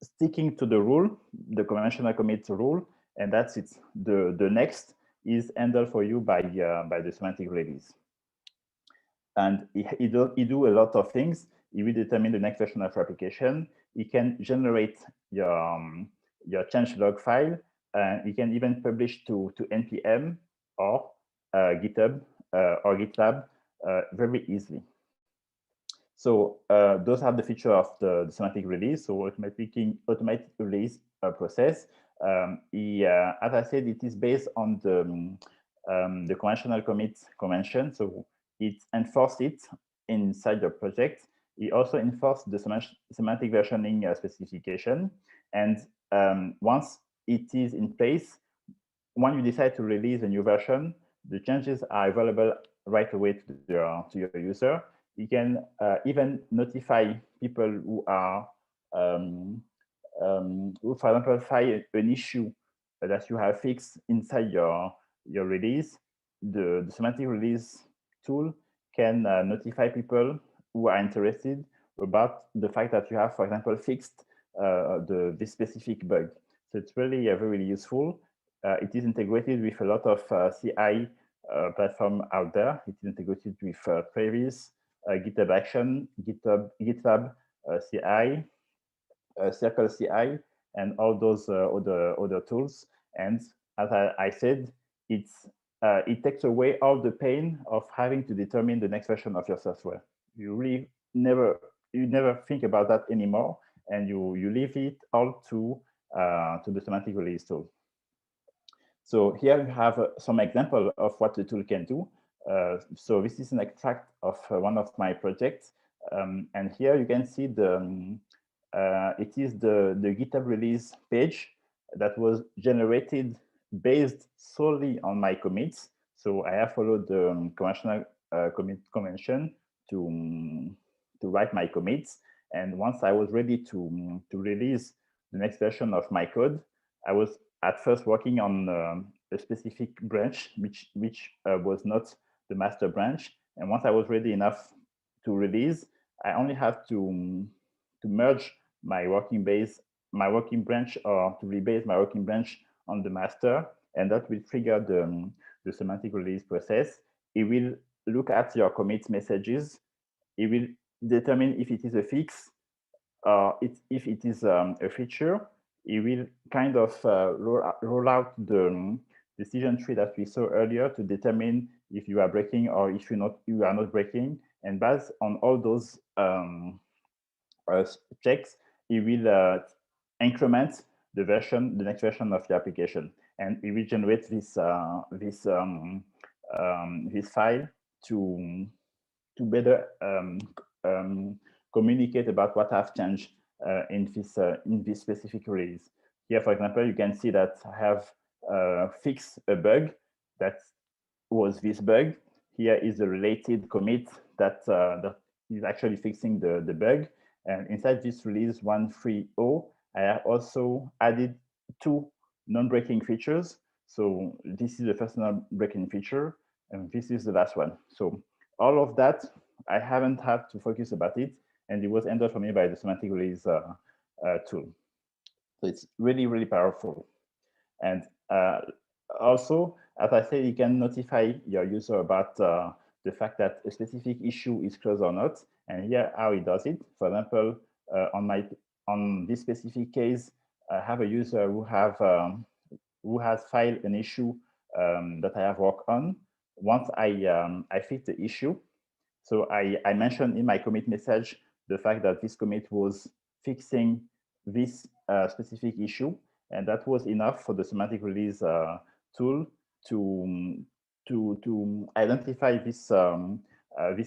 sticking to the rule, the conventional commit rule, and that's it. The next is handled for you by the semantic release. And it do a lot of things. It will determine the next version of your application. It can generate your changelog file, and it can even publish to npm or GitHub or GitLab very easily. So those are the feature of the semantic release. So automatic release process. As I said, it is based on the conventional commit convention. So it enforces it inside your project. It also enforces the semantic versioning specification. And once it is in place, when you decide to release a new version, the changes are available right away to your user. You can even notify people who are, who, for example, find an issue that you have fixed inside your release. The semantic release tool can notify people who are interested about the fact that you have, for example, fixed this specific bug. So it's really very useful. It is integrated with a lot of CI platform out there. It is integrated with Travis, GitHub Action, GitLab CI, Circle CI, and all those other tools. And as I said, it takes away all the pain of having to determine the next version of your software. You really never think about that anymore, and you leave it all to the semantic release tool. So here you have some example of what the tool can do. So this is an extract of one of my projects, and here you can see it is the GitHub release page that was generated based solely on my commits. So I have followed the conventional commit convention to write my commits. And once I was ready to release the next version of my code, I was at first working on a specific branch, which was not the master branch. And once I was ready enough to release, I only have to merge my working branch, or to rebase my working branch on the master, and that will trigger the semantic release process. It will look at your commit messages. It will determine if it is a fix, if it is a feature. It will kind of roll out the decision tree that we saw earlier to determine if you are breaking or if you are not breaking. And based on all those checks, it will increment the next version of the application, and it will generate this file to better communicate about what have changed in this specific release. Here, for example, you can see that I have fixed a bug that was this bug. Here is a related commit that is actually fixing the bug. And inside this release 1.3.0, I have also added 2 non-breaking features. So this is the first non-breaking feature, and this is the last one. So all of that, I haven't had to focus about it, and it was handled for me by the semantic release tool. So it's really, really powerful. And also, as I said, you can notify your user about the fact that a specific issue is closed or not. And here, how it does it. For example, on this specific case, I have a user who has filed an issue that I have worked on. Once I fix the issue, so I mentioned in my commit message the fact that this commit was fixing this specific issue, and that was enough for the semantic release tool to identify this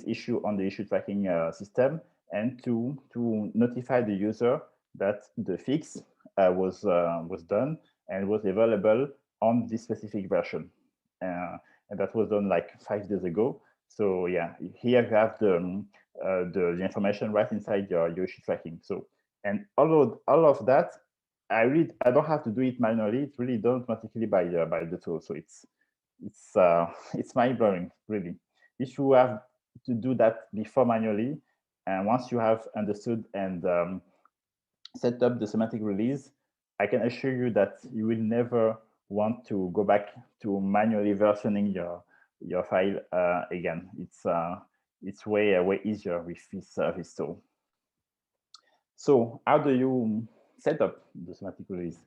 issue on the issue tracking system, and to notify the user that the fix was done and was available on this specific version. And that was done like 5 days ago. So yeah, here you have the information right inside your issue tracking. So, and all of that, I don't have to do it manually. It's really done automatically by the tool. So it's mind-blowing, really. If you have to do that before manually, and once you have understood and set up the semantic release, I can assure you that you will never want to go back to manually versioning your file again. It's way easier with this tool. So how do you set up the semantic release?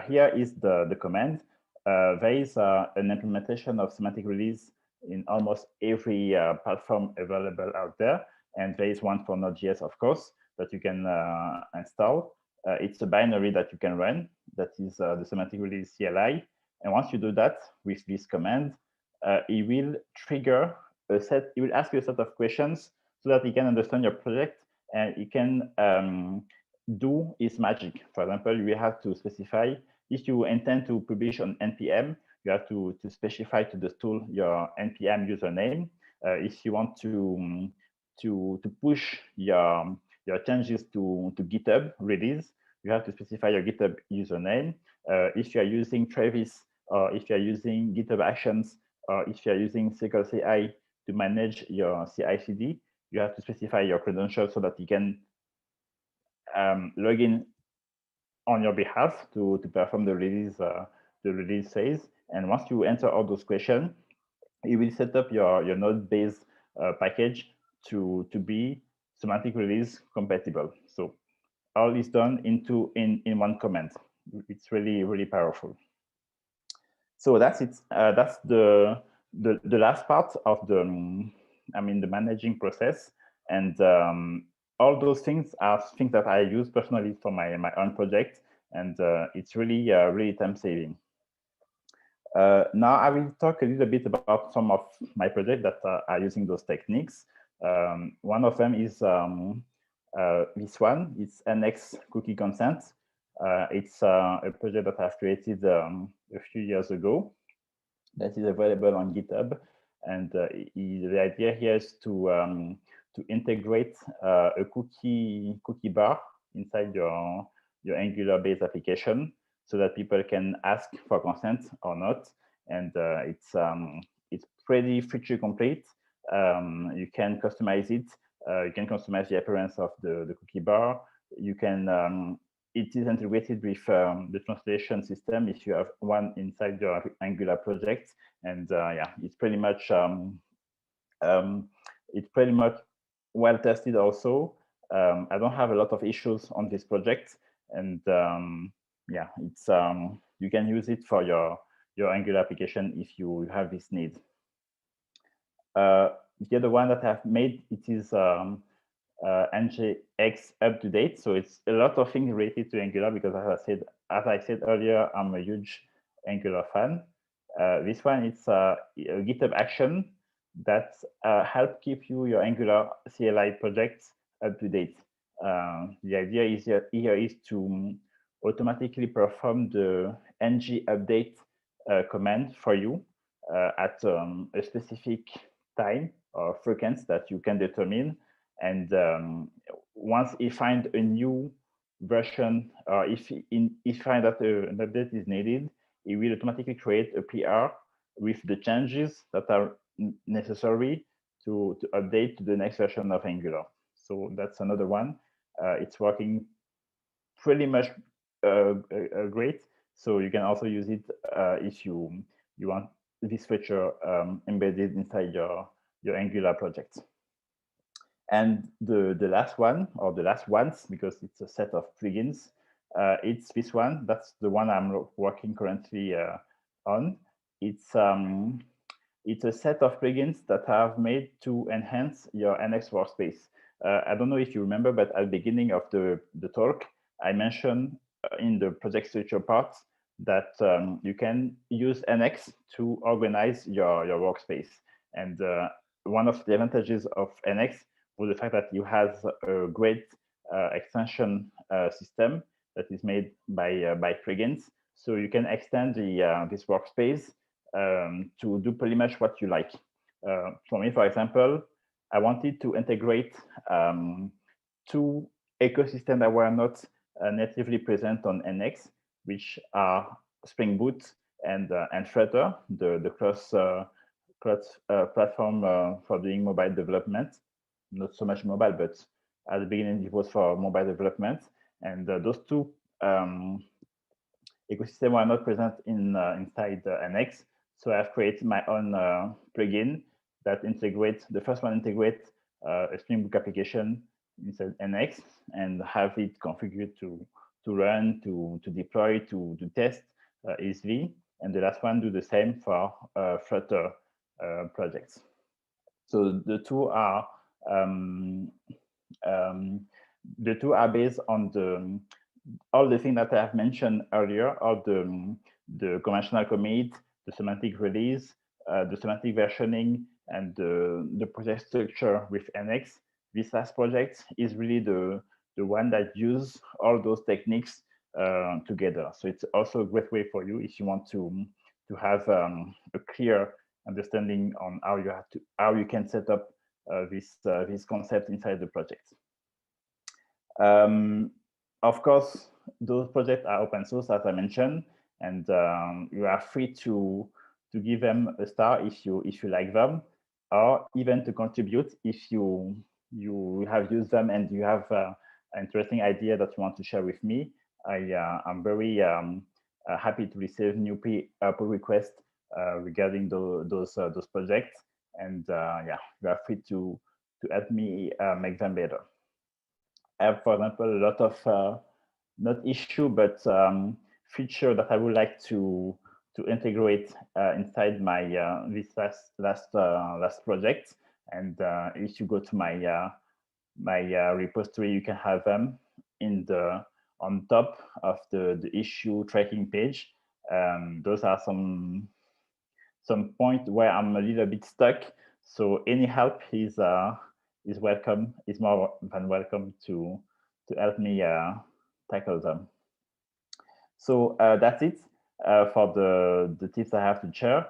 Here is the command. There is an implementation of semantic release in almost every platform available out there. And there is one for Node.js, of course, that you can install. It's a binary that you can run. That is the semantic release CLI. And once you do that with this command, it will trigger it will ask you a set of questions so that it can understand your project and it can do its magic. For example, you have to specify if you intend to publish on NPM, you have to specify to the tool your NPM username. If you want to push your changes to GitHub release, you have to specify your GitHub username. If you are using Travis, or if you are using GitHub Actions, or if you are using Circle CI to manage your CI/CD, you have to specify your credentials so that you can log in on your behalf to perform the release phase. And once you answer all those questions, it will set up your node-based package to be semantic release compatible. So all is done in one command. It's really powerful. So that's it. That's the last part of the the managing process, and all those things are things that I use personally for my own project, and it's really time saving. Now I will talk a little bit about some of my projects that are using those techniques. One of them is this one. It's NX cookie consent. It's a project that I've created a few years ago that is available on GitHub. And the idea here is to integrate a cookie bar inside your Angular-based application, so that people can ask for consent or not. And it's pretty feature complete. You can customize it. You can customize the appearance of the cookie bar. You can it is integrated with the translation system if you have one inside your Angular project. And yeah, it's pretty much well tested also. I don't have a lot of issues on this project, and yeah, it's you can use it for your Angular application if you have this need. The other one that I've made, it is NGX up to date. So it's a lot of things related to Angular, because as I said earlier, I'm a huge Angular fan. This one, it's a GitHub action that help keep your Angular CLI projects up to date. The idea is here is to automatically perform the ng update command for you at a specific time or frequency that you can determine. And once you find a new version, or if you find that an update is needed, it will automatically create a PR with the changes that are necessary to update to the next version of Angular. So that's another one. It's working pretty much great. So you can also use it if you want this feature embedded inside your Angular project. And the last one, or the last ones, because it's a set of plugins, it's this one. That's the one I'm working currently on. It's a set of plugins that I've made to enhance your NX workspace. I don't know if you remember, but at the beginning of the talk, I mentioned in the project structure part that you can use NX to organize your workspace. And one of the advantages of NX was the fact that you have a great extension system that is made by plugins. So you can extend this workspace to do pretty much what you like. For me, for example, I wanted to integrate two ecosystems that were not natively present on NX, which are Spring Boot and Flutter, the cross platform for doing mobile development. Not so much mobile, but at the beginning it was for mobile development. And those two ecosystems were not present inside NX. So I've created my own plugin that integrates, the first one integrates a Spring Boot application inside NX and have it configured to run, to deploy, to test easily. And the last one do the same for Flutter projects. So the two are based on all the things that I have mentioned earlier, all the conventional commit, the semantic release, the semantic versioning, and the project structure with NX. This last project is really the one that use all those techniques together. So it's also a great way for you if you want to have a clear understanding on how you can set up this concept inside the project. Of course, those projects are open source, as I mentioned, and you are free to give them a star if you like them, or even to contribute if you have used them and you have an interesting idea that you want to share with me. I'm very happy to receive new pull requests regarding those projects, and yeah, you are free to help me make them better. I have, for example, a lot of not issue, but feature that I would like to integrate inside my this last project. And if you go to my repository, you can have them in on top of the issue tracking page. Those are some point where I'm a little bit stuck. So any help is welcome. Is more than welcome to help me tackle them. So that's it for the tips I have to share.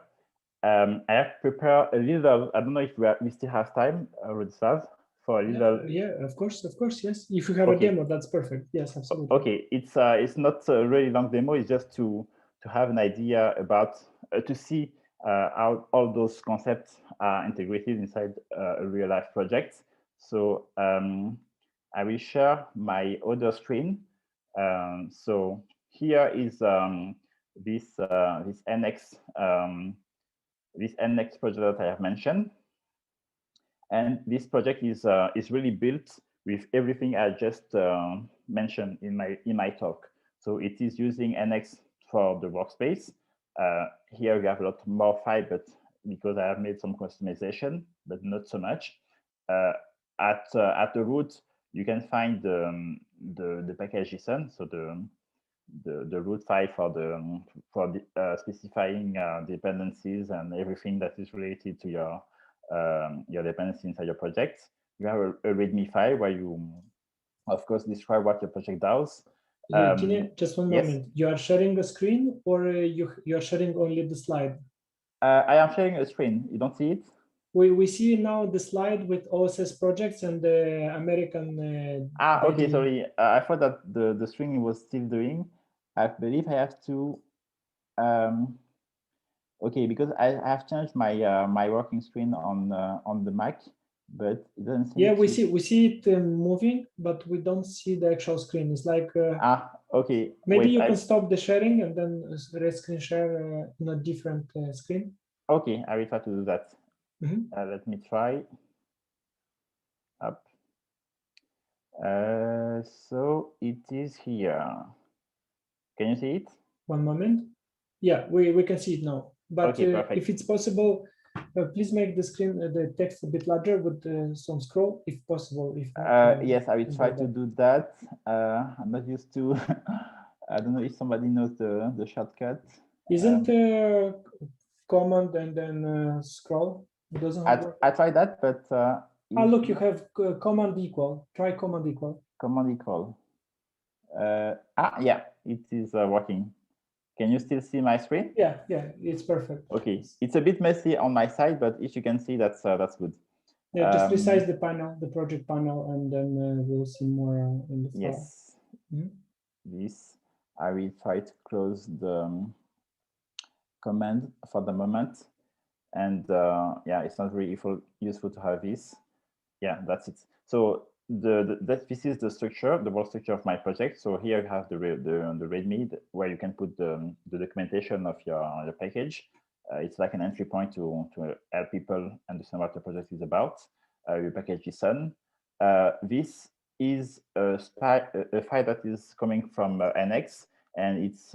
I have prepared a little. I don't know if we still have time, Rudslav, for a little. Yeah, of course, yes. If you have a demo, that's perfect. Yes, absolutely. Okay, it's not a really long demo. It's just to have an idea about to see how all those concepts are integrated inside a real life project. So I will share my other screen. So here is this NX project that I have mentioned, and this project is really built with everything I just mentioned in my talk. So it is using NX for the workspace. Here we have a lot more files, but because I have made some customization, but not so much. At the root, you can find the package JSON, so the root file for specifying dependencies and everything that is related to your dependency inside your project. You have a README file where you, of course, describe what your project does. Just one moment. You are sharing a screen, or you are sharing only the slide? I am sharing a screen. You don't see it? We see now the slide with OSS Projetcs and the American. Okay, sorry. I thought that the string was still doing. I believe I have to. Okay, because I have changed my my working screen on the Mac, but it doesn't seem. Yeah, we see it moving, but we don't see the actual screen. It's like okay. Maybe you can stop the sharing and then screen share in a different screen. Okay, I will try to do that. Let me try. Up. So it is here. Can you see it? One moment. Yeah, we can see it now. But okay, perfect. If it's possible, please make the screen, the text a bit larger with some scroll, if possible. If not, yes, I will try to do that. I'm not used to. I don't know if somebody knows the shortcut. Isn't command and then scroll? It doesn't work. I tried that, but look, you have command equal. Try command equal. Command equal. Yeah, it is working. Can you still see my screen? Yeah, it's perfect. Okay, it's a bit messy on my side, but if you can see, that's good. Yeah, just resize the panel, the project panel, and then we'll see more in the file. Yes. This, I will try to close the command for the moment. And yeah, it's not really useful to have this. Yeah, that's it. So this is the structure, the work structure of my project. So here you have the README where you can put the documentation of your package. It's like an entry point to help people understand what the project is about. Your package JSON. This is a file that is coming from NX, and it's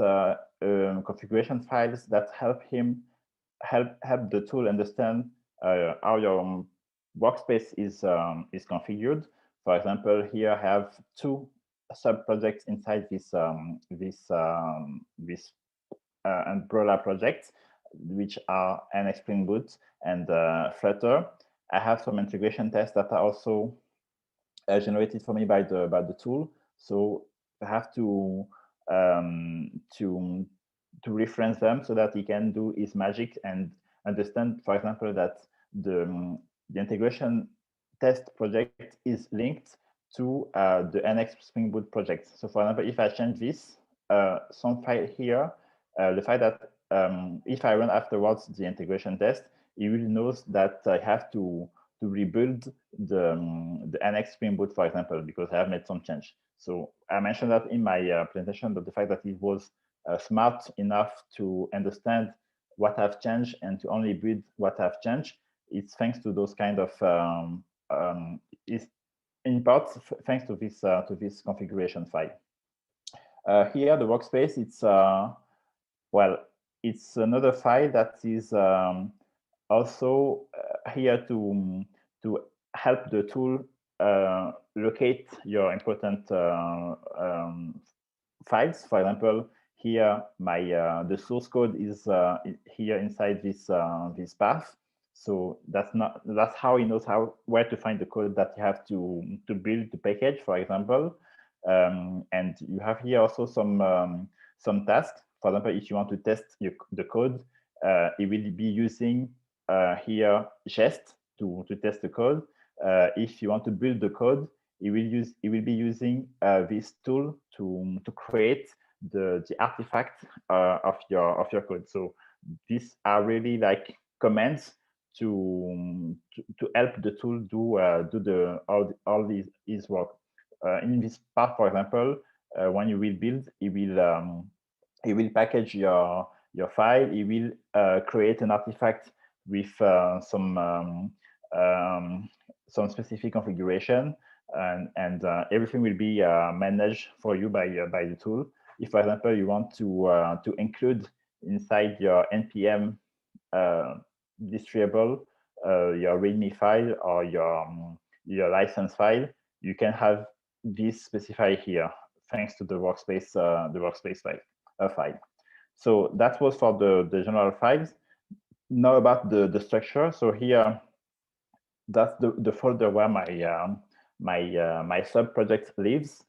configuration files that help the tool understand how your workspace is configured. For example, here I have two sub-projects inside this umbrella project, which are NX Spring Boot and Flutter. I have some integration tests that are also generated for me by the tool. So I have to reference them so that he can do his magic and understand, for example, that the integration test project is linked to the NX Spring Boot project. So for example, if I change this, some file here, the file that if I run afterwards the integration test, it will know that I have to rebuild the NX Spring Boot, for example, because I have made some change. So I mentioned that in my presentation, that the fact that it was smart enough to understand what I've changed and to only build what I've changed, it's thanks to those kind of is in part thanks to this configuration file. Here, the workspace, it's well, it's another file that is also here to help the tool locate your important files. For example, here the source code is here inside this path. So that's how he knows where to find the code that you have to build the package, for example. And you have here also some tasks. For example, if you want to test the code, it will be using here jest to test the code. If you want to build the code, it will be using this tool to create the artifact of your code. So these are really like commands to help the tool do all these work. In this part, for example, when you will build, it will package your file. It will create an artifact with some specific configuration, and everything will be managed for you by the tool. If, for example, you want to include inside your npm distributable your README file or your license file, you can have this specified here thanks to the workspace file. So that was for the general files. Now about the structure. So here, that's the folder where my sub project lives.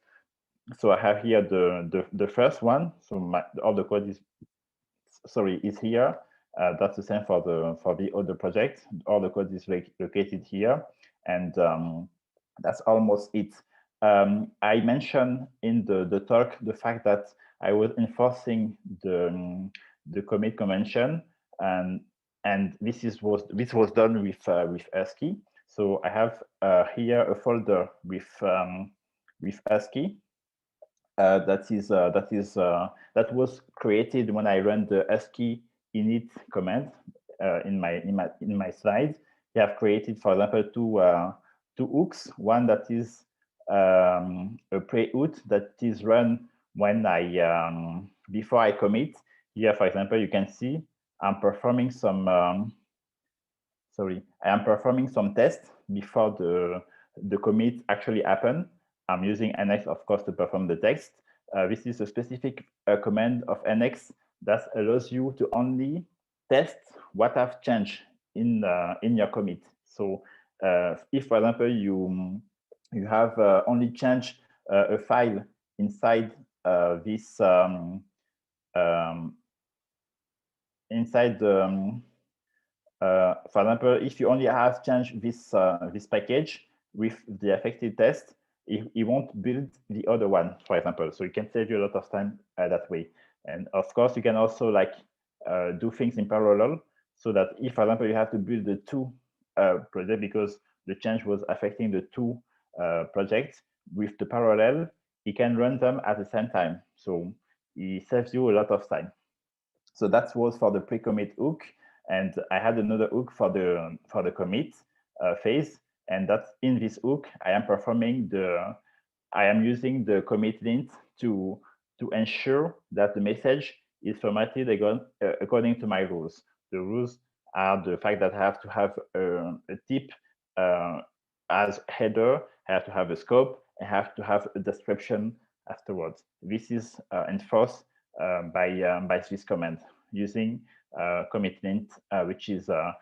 So I have here the first one. So all the code is here. That's the same for the other project. All the code is located here, and that's almost it. I mentioned in the talk the fact that I was enforcing the commit convention, and this was done with ASCII. So I have here a folder with ASCII that was created when I ran the ASCII init command in my slides. We have created, for example, two hooks. One that is a pre-hook that is run when before I commit. Here, for example, you can see I'm performing some tests before the commit actually happen. I'm using NX, of course, to perform the text. This is a specific command of NX that allows you to only test what have changed in your commit. So if, for example, you have only changed a file inside this for example, if you only have changed this package with the affected test, it won't build the other one, for example. So it can save you a lot of time that way. And of course, you can also like do things in parallel, so that if, for example, you have to build the two projects because the change was affecting the two projects, with the parallel, you can run them at the same time. So it saves you a lot of time. So that was for the pre-commit hook. And I had another hook for the commit phase, and that's in this hook. I am using the commit lint to ensure that the message is formatted according to my rules. The rules are the fact that I have to have a tip as header, I have to have a scope, I have to have a description afterwards. This is enforced by this command using commit lint, which is a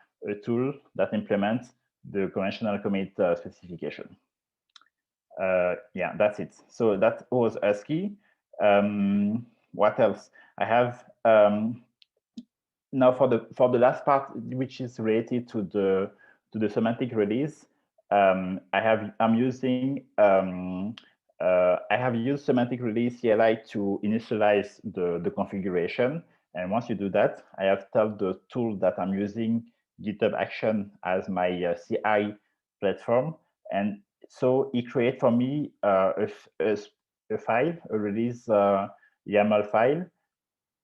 tool that implements the conventional commit specification. Yeah, that's it. So that was ASCII. What else? I have now for the last part, which is related to the semantic release. I have used semantic release CLI to initialize the configuration. And once you do that, I have told the tool that I'm using GitHub Action as my CI platform. And so it creates for me a file, a release YAML file,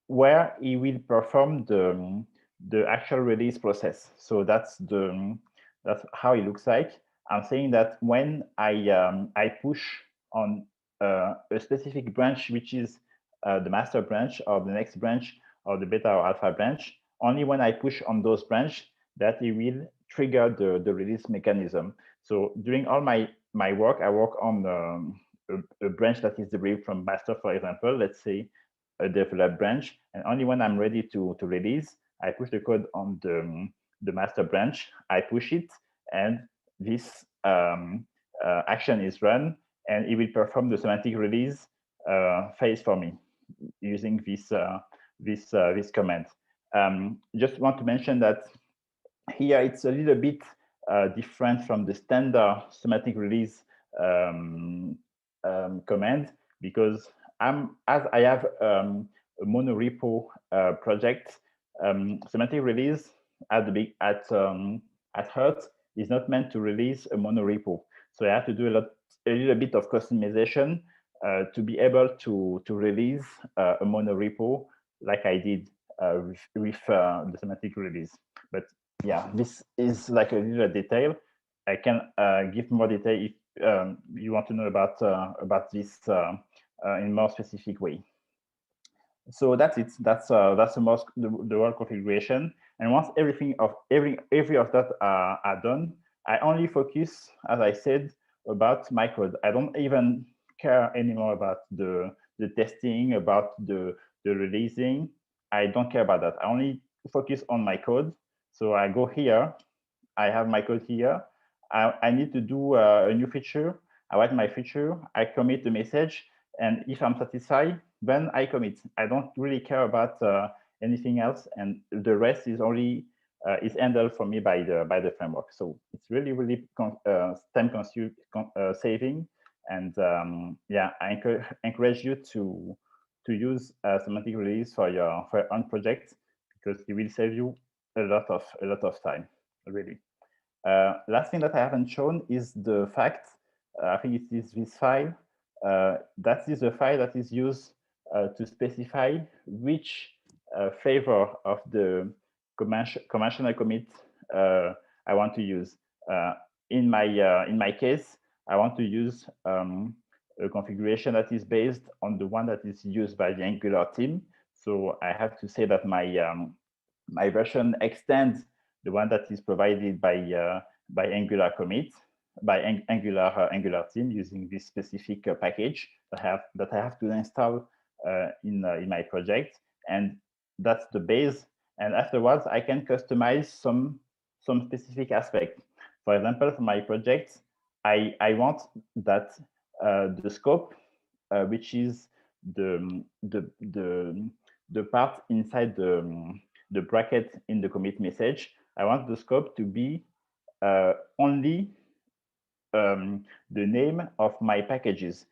where it will perform the actual release process. So that's how it looks like. I'm saying that when I push on a specific branch, which is the master branch or the next branch or the beta or alpha branch, only when I push on those branch that it will trigger the release mechanism. So during all my work, I work on a branch that is derived from master, for example, let's say a develop branch, and only when I'm ready to release, I push the code on the master branch, I push it, and this action is run, and it will perform the semantic release phase for me using this command. Just want to mention that here it's a little bit different from the standard semantic release command, because as I have a monorepo project, semantic release at heart is not meant to release a monorepo. So I have to do a little bit of customization to be able to release a monorepo like I did with the semantic release. But yeah, this is like a little detail. I can give more detail if you want to know about this in more specific way. So that's it. That's the whole configuration. And once every of that are done, I only focus, as I said, about my code. I don't even care anymore about the testing, about the releasing. I don't care about that. I only focus on my code. So I go here. I have my code here. I need to do a new feature. I write my feature. I commit the message. And if I'm satisfied, then I commit. I don't really care about anything else, and the rest is only is handled for me by the framework. So it's really time saving, and yeah, I encourage you to use semantic release for your own project, because it will save you a lot of time, really. Last thing that I haven't shown is the fact, I think it is this file. That is a file that is used to specify which flavor of the conventional commit I want to use. In my case, I want to use a configuration that is based on the one that is used by the Angular team. So I have to say that my version extends the one that is provided by Angular commit, by Angular team, using this specific package that I have to install in my project, and that's the base. And afterwards, I can customize some specific aspect. For example, for my project, I want that the scope, which is the part inside the bracket in the commit message, I want the scope to be only the name of my packages.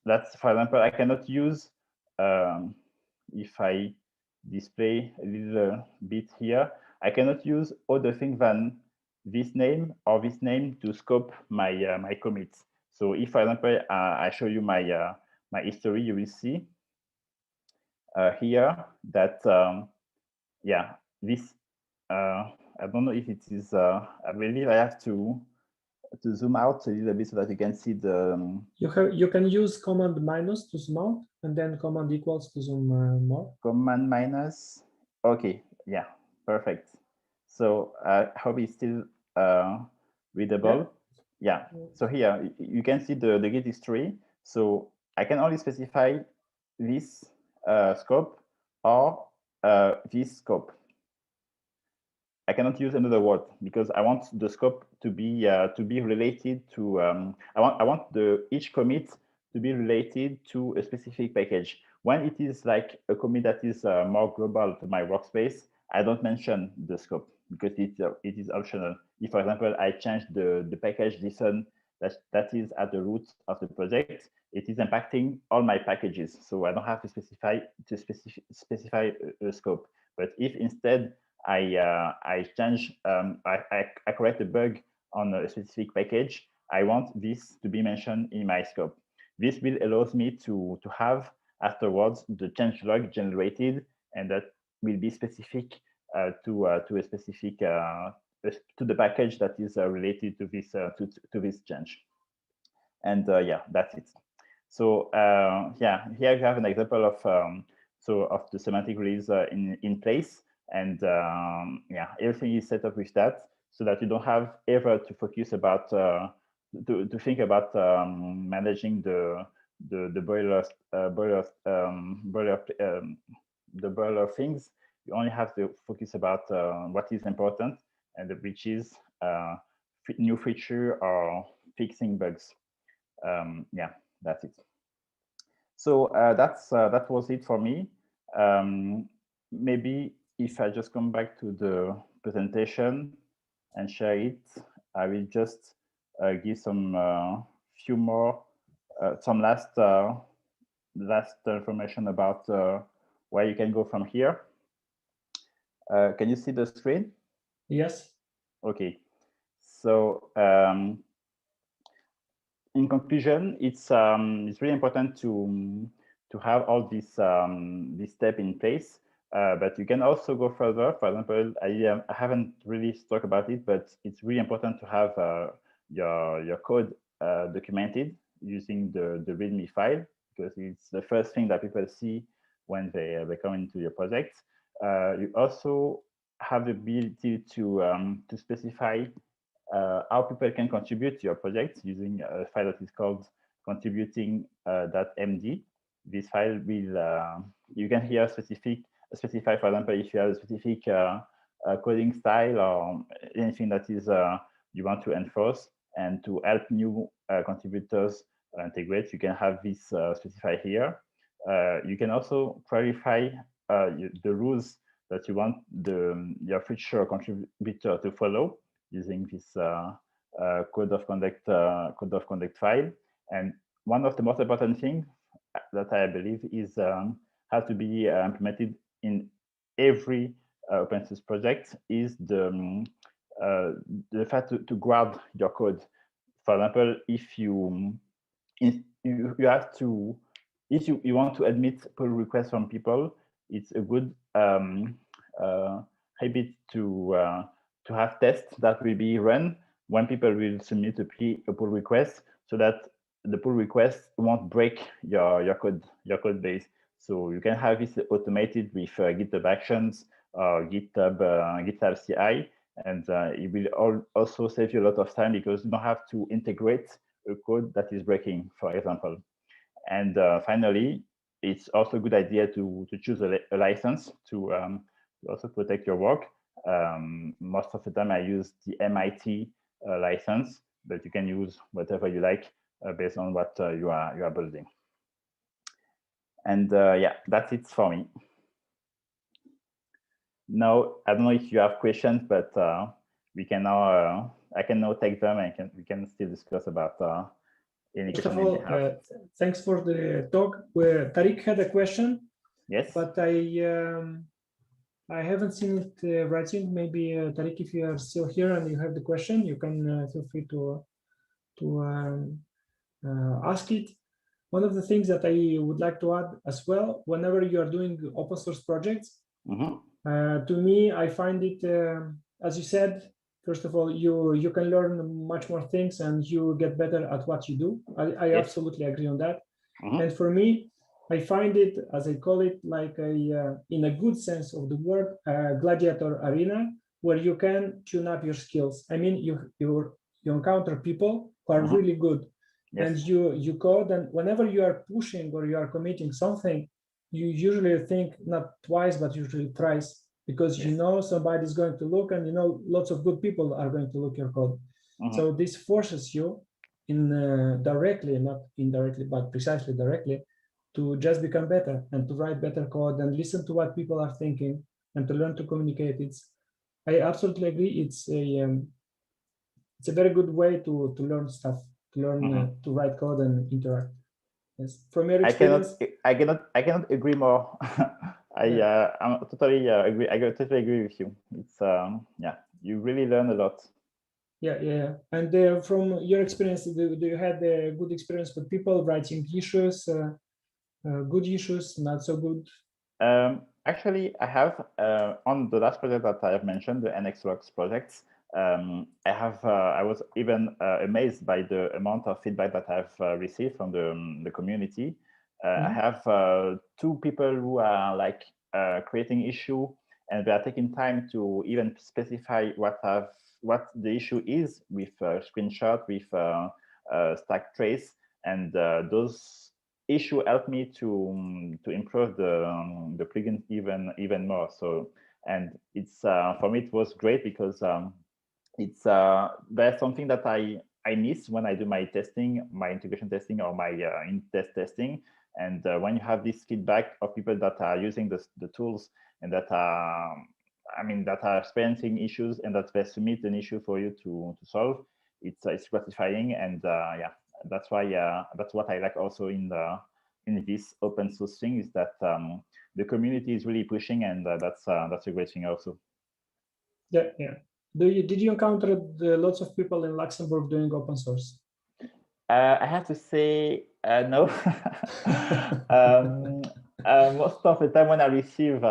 That's, for example, I cannot use, if I display a little bit here, I cannot use other things than this name or this name to scope my my commits. So if, for example, I show you my my history, you will see here that yeah, this I don't know if it is. I believe I have to zoom out a little bit so that you can see the. You can use command minus to zoom out, and then command equals to zoom more. Command minus. Okay, yeah, perfect. So I hope it's still readable. Yeah. So here you can see the git history. So I can only specify this scope or this scope. I cannot use another word because I want the scope to be related to. I want each commit to be related to a specific package. When it is like a commit that is more global to my workspace, I don't mention the scope because it is optional. If, for example, I change the package listen that is at the root of the project, it is impacting all my packages. So I don't have to specify a scope. But if instead I change, I correct a bug on a specific package, I want this to be mentioned in my scope. This will allows me to have afterwards the change log generated, and that will be specific to a specific to the package that is related to this change. And yeah, that's it. So yeah, here you have an example of of the semantic release in place, and yeah, everything is set up with that, so that you don't have ever to focus about to think about managing the boiler things. You only have to focus about what is important, and which is new feature or fixing bugs. Yeah, that's it. So that was it for me. Maybe if I just come back to the presentation and share it, I will just give some few more, some last information about where you can go from here. Can you see the screen? Yes. Okay. So in conclusion, it's really important to have all this step in place, but you can also go further. For example, I haven't really talked about it, but it's really important to have your code documented using the README file, because it's the first thing that people see when they come into your project. You also have the ability to specify how people can contribute to your project using a file that is called contributing.md. This file will, you can here specify, for example, if you have a specific coding style or anything that is you want to enforce, and to help new contributors integrate, you can have this specified here. You can also clarify the rules that you want your future contributor to follow using this code of conduct file. And one of the most important things that I believe is has to be implemented in every open source project is the fact to grab your code. For example, if you have to, if you want to admit pull requests from people, it's a good habit to have tests that will be run when people will submit a pull request, so that the pull request won't break your code base. So you can have this automated with GitHub Actions or GitLab CI, and it will also save you a lot of time, because you don't have to integrate a code that is breaking, for example. And finally, it's also a good idea to choose a license to also protect your work. Most of the time I use the MIT license, but you can use whatever you like based on what you are building. And yeah, that's it for me. Now, I don't know if you have questions, but we can now, I can now take them, and we can still discuss about any First of question all, thanks for the talk. Where Tariq had a question. Yes. But I haven't seen it writing. Maybe Tariq, if you are still here and you have the question, you can feel free to ask it. One of the things that I would like to add as well, whenever you are doing open source projects, to me, I find it, as you said, first of all, you can learn much more things and you get better at what you do. I Yes. absolutely agree on that. And for me, I find it, as I call it, like in a good sense of the word, a gladiator arena where you can tune up your skills. I mean, you encounter people who are really good. Yes. And you code, and whenever you are pushing or you are committing something, you usually think not twice, but usually thrice, because you know somebody's going to look, and you know lots of good people are going to look your code. So this forces you in directly, not indirectly, but precisely directly, to just become better and to write better code and listen to what people are thinking and to learn to communicate. I absolutely agree. It's a very good way to learn stuff, to learn to write code and interact. Yes. From your experience, I cannot agree more. I'm totally agree. I totally agree with you. It's yeah, you really learn a lot. Yeah. And from your experience, do you have a good experience with people writing issues, good issues, not so good? Actually, I have on the last project that I have mentioned, the NX Lux projects. I was even amazed by the amount of feedback that I've received from the community. I have two people who are like creating issue, and they are taking time to even specify what the issue is with screenshot, with stack trace, and those issue helped me to improve the plugin even more. So, and it's for me it was great because it's there's something that I miss when I do my testing, my integration testing, or my in-test testing. And when you have this feedback of people that are using the tools and that are, that are experiencing issues and that they submit an issue for you to solve, it's gratifying. And yeah, that's why that's what I like also in this open source thing, is that the community is really pushing, and that's a great thing also. Yeah, yeah. Did you encounter lots of people in Luxembourg doing open source? I have to say no. Most of the time when I receive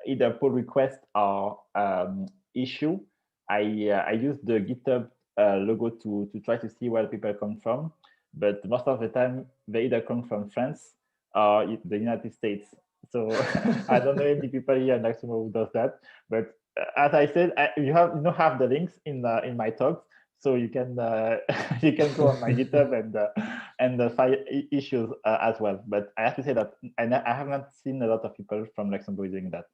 either pull request or issue, I use the GitHub logo to try to see where people come from. But most of the time they either come from France or the United States. So I don't know any people here in Luxembourg who does that. But as I said, you don't have the links in my talks. So you can you can go on my GitHub and find issues as well. But I have to say that I have not seen a lot of people from Luxembourg doing that.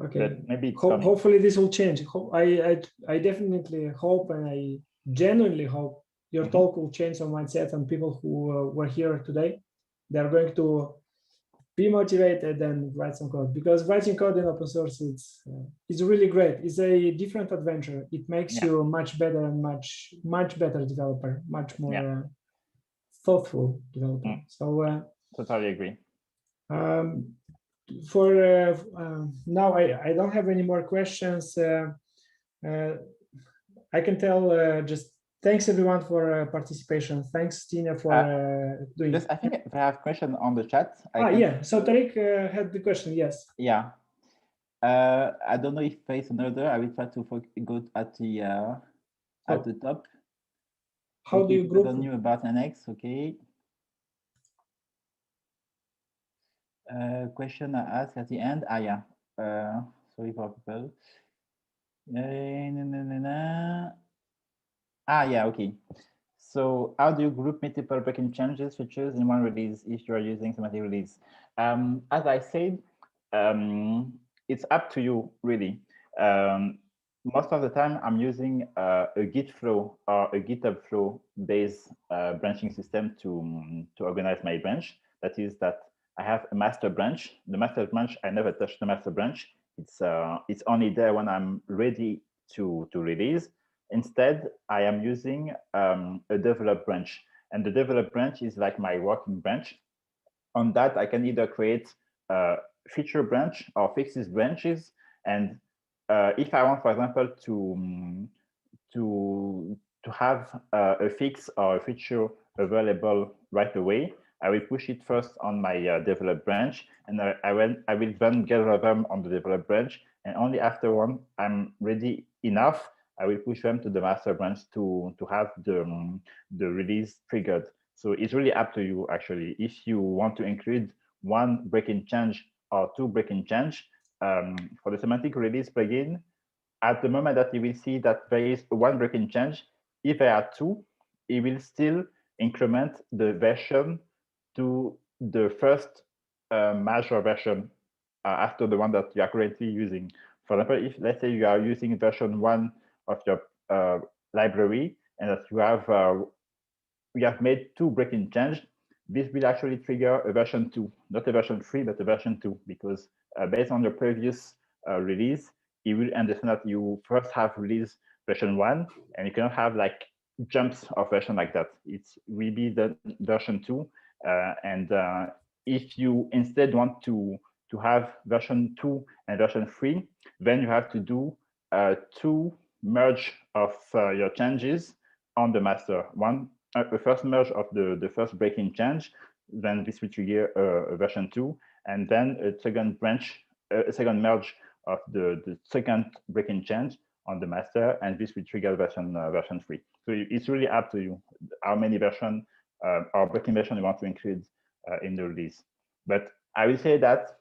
Okay, but maybe it's coming. Hopefully this will change. I definitely hope, and I genuinely hope your talk will change some mindset, and people who were here today, they are going to be motivated and write some code, because writing code in open source it's really great. It's a different adventure. It makes you much better and much better developer, much more thoughtful developer. So totally agree. For now, I don't have any more questions. I can tell just thanks everyone for participation. Thanks, Tina, for doing it. I think I have a question on the chat. Yeah, so Tariq had the question, yes. Yeah. I don't know if there is another. I will try to go at the top. How do you group? I don't know about NX, okay. Question I asked at the end. Yeah. Sorry for people. Yeah, okay. So how do you group multiple breaking changes features in one release if you are using Semantic Release? As I said, it's up to you, really. Most of the time, I'm using a Git flow or a GitHub flow based branching system to organize my branch. That is that I have a master branch. The master branch, I never touch the master branch. It's only there when I'm ready to release. Instead, I am using a develop branch, and the develop branch is like my working branch. On that, I can either create a feature branch or fixes branches. And if I want, for example, to have a fix or a feature available right away, I will push it first on my develop branch, and I will then gather them on the develop branch. And only after I'm ready enough, I will push them to the master branch to have the release triggered. So it's really up to you, actually. If you want to include one breaking change or two breaking change, for the semantic release plugin, at the moment that you will see that there is one breaking change, if there are two, it will still increment the version to the first major version after the one that you are currently using. For example, if let's say you are using version 1 of your library, and that you have made two breaking change, this will actually trigger a version 2, not a version 3, but a version 2, because based on your previous release, it will understand that you first have released version 1, and you cannot have like jumps of version like that. It will be the version 2, and if you instead want to have version 2 and version 3, then you have to do two merge of your changes on the master. One, the first merge of the first breaking change, then this will trigger a version 2, and then a second branch, a second merge of the second breaking change on the master, and this will trigger version 3. So it's really up to you how many version or breaking version you want to include in the release. But I will say that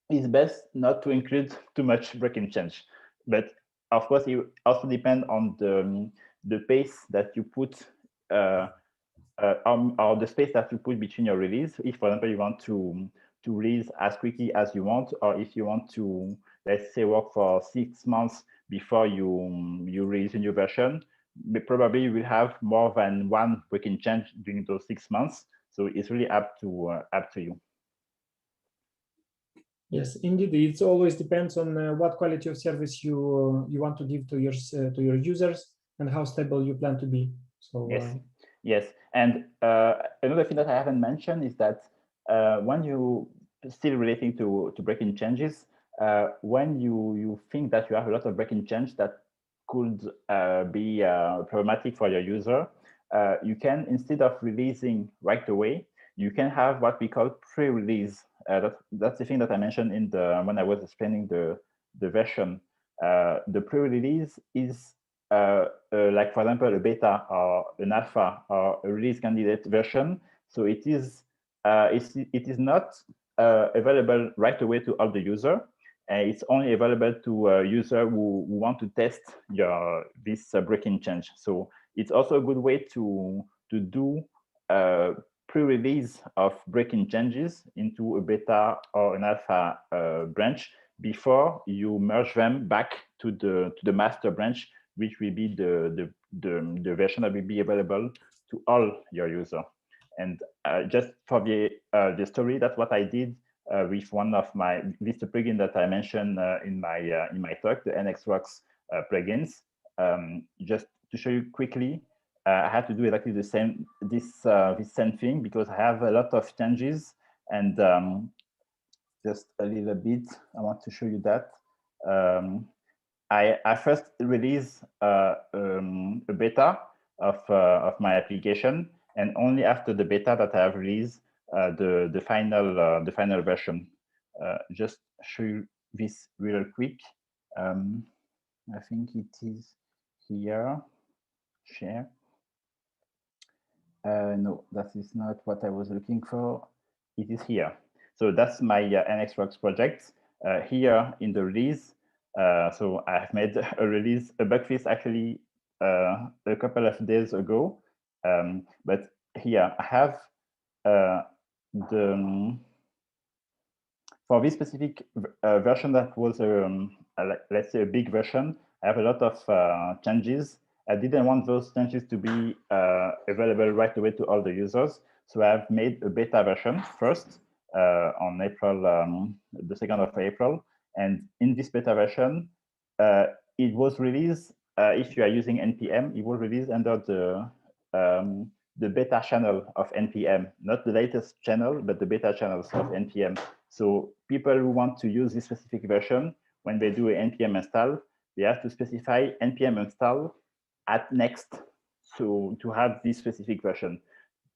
it's best not to include too much breaking change. But of course, it also depends on the pace that you put or the space that you put between your release. If, for example, you want to release as quickly as you want, or if you want to, let's say, work for 6 months before you release a new version, probably you will have more than one breaking change during those 6 months. So it's really up to you. Yes, indeed, it always depends on what quality of service you want to give to your users and how stable you plan to be. So yes, and another thing that I haven't mentioned is that when you still relating to breaking changes, when you think that you have a lot of breaking change that could be problematic for your user, you can, instead of releasing right away, you can have what we call pre-release. That's the thing that I mentioned in when I was explaining the version. The pre-release is like, for example, a beta or an alpha or a release candidate version. So it is not available right away to all the user. It's only available to a user who want to test this breaking change. So it's also a good way to do pre-release of breaking changes into a beta or an alpha branch before you merge them back to the master branch, which will be the version that will be available to all your users. And just for the story, that's what I did with one of this plugin that I mentioned in my talk, the NXRocks plugins. Just to show you quickly, I had to do exactly the same this same thing because I have a lot of changes, and just a little bit, I want to show you that. I first release a beta of my application, and only after the beta that I have released the final version. Just show you this real quick. I think it is here. Share. No, that is not what I was looking for. It is here. So that's my NXRocks project. Here in the release, so I've made a release, a bug fix actually a couple of days ago. But here I have for this specific version that was, let's say, a big version, I have a lot of changes. I didn't want those changes to be available right away to all the users. So I've made a beta version first on April, the 2nd of April. And in this beta version, it was released, if you are using NPM, it was released under the beta channel of NPM, not the latest channel, but the beta channels of NPM. So people who want to use this specific version, when they do an NPM install, they have to specify NPM install at next to have this specific version,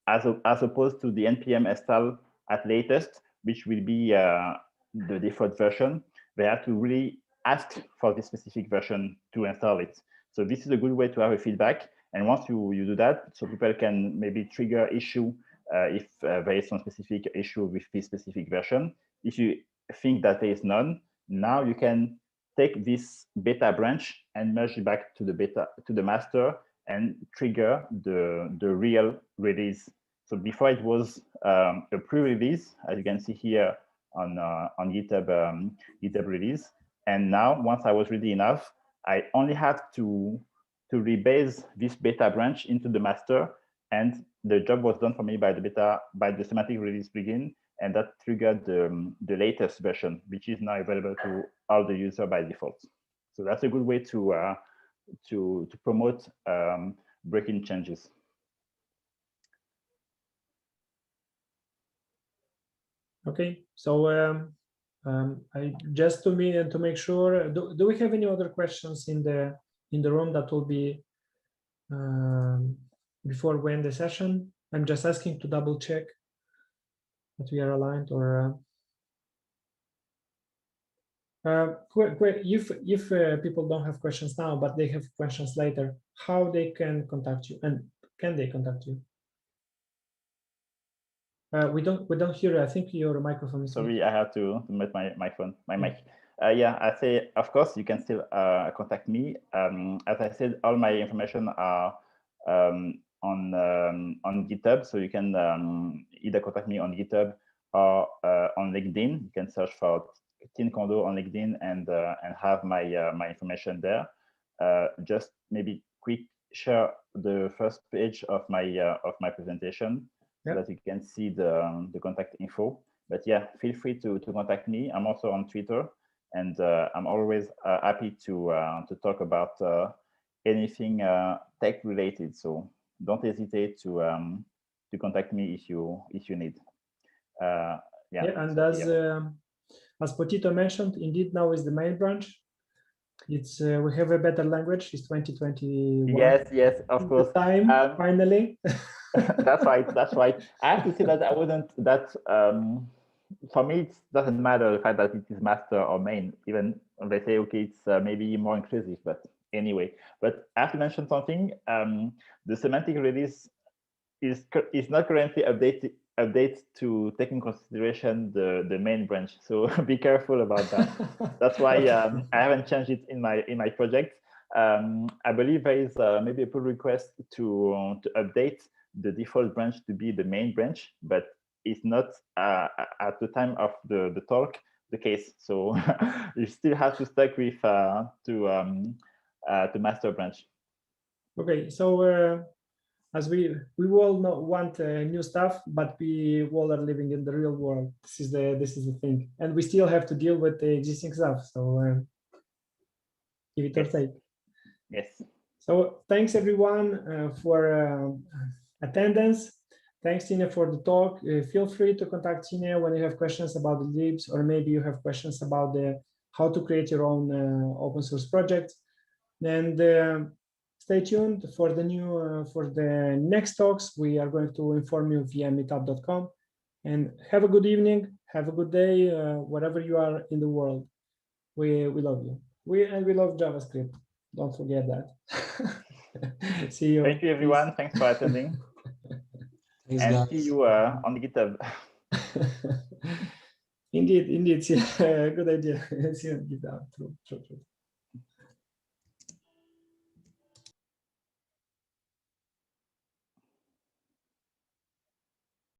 as opposed to the NPM install at latest, which will be the default version. They have to really ask for this specific version to install it. So this is a good way to have a feedback. And once you do that, so people can maybe trigger issue if there is some specific issue with this specific version. If you think that there is none, now you can take this beta branch and merge it back to the master and trigger the real release. So before it was a pre-release, as you can see here on GitHub release. And now, once I was ready enough, I only have to rebase this beta branch into the master, and the job was done for me by the Semantic Release plugin, and that triggered the latest version, which is now available to all the users by default. So that's a good way to promote breaking changes. Okay, so I just to make sure, do we have any other questions in the room that will be before we end the session? I'm just asking to double check that we are aligned, or If people don't have questions now, but they have questions later, how they can contact you, and can they contact you? We don't hear you. I think your microphone is. Sorry, I have to mute my phone, my mic. Yeah, I say, of course, you can still contact me. As I said, all my information are on GitHub, so you can either contact me on GitHub or on LinkedIn. You can search for Tin Kondo on LinkedIn and have my my information there. Just maybe quick share the first page of my presentation. So that you can see the contact info. But yeah, feel free to contact me. I'm also on Twitter, and I'm always happy to talk about anything tech related. So don't hesitate to contact me if you need. And as Potito mentioned, indeed now is the main branch. It's we have a better language. It's 2021. Yes, of course. Time finally. That's right. That's right. I have to say that I wouldn't. That for me, it doesn't matter the fact that it is master or main. Even when they say, okay, it's maybe more inclusive. But anyway, but I have to mention something. The semantic release is not currently update to take in consideration the main branch. So be careful about that. That's why I haven't changed it in my project. I believe there is maybe a pull request to update the default branch to be the main branch, but it's not at the time of the talk the case. So you still have to stick with to master branch. Okay, so as we all want new stuff, but we all are living in the real world. This is the thing, and we still have to deal with the existing stuff. So give it or take. Yes. So thanks everyone for attendance. Thanks, Tina, for the talk. Feel free to contact Tina when you have questions about the libs, or maybe you have questions about how to create your own open source project. And stay tuned for the next talks. We are going to inform you via meetup.com. And have a good evening. Have a good day, wherever you are in the world. We love you. We love JavaScript. Don't forget that. See you. Thank you, everyone. Thanks for attending. Thanks, and guys. see you on GitHub. Indeed. Good idea. See you on GitHub. True.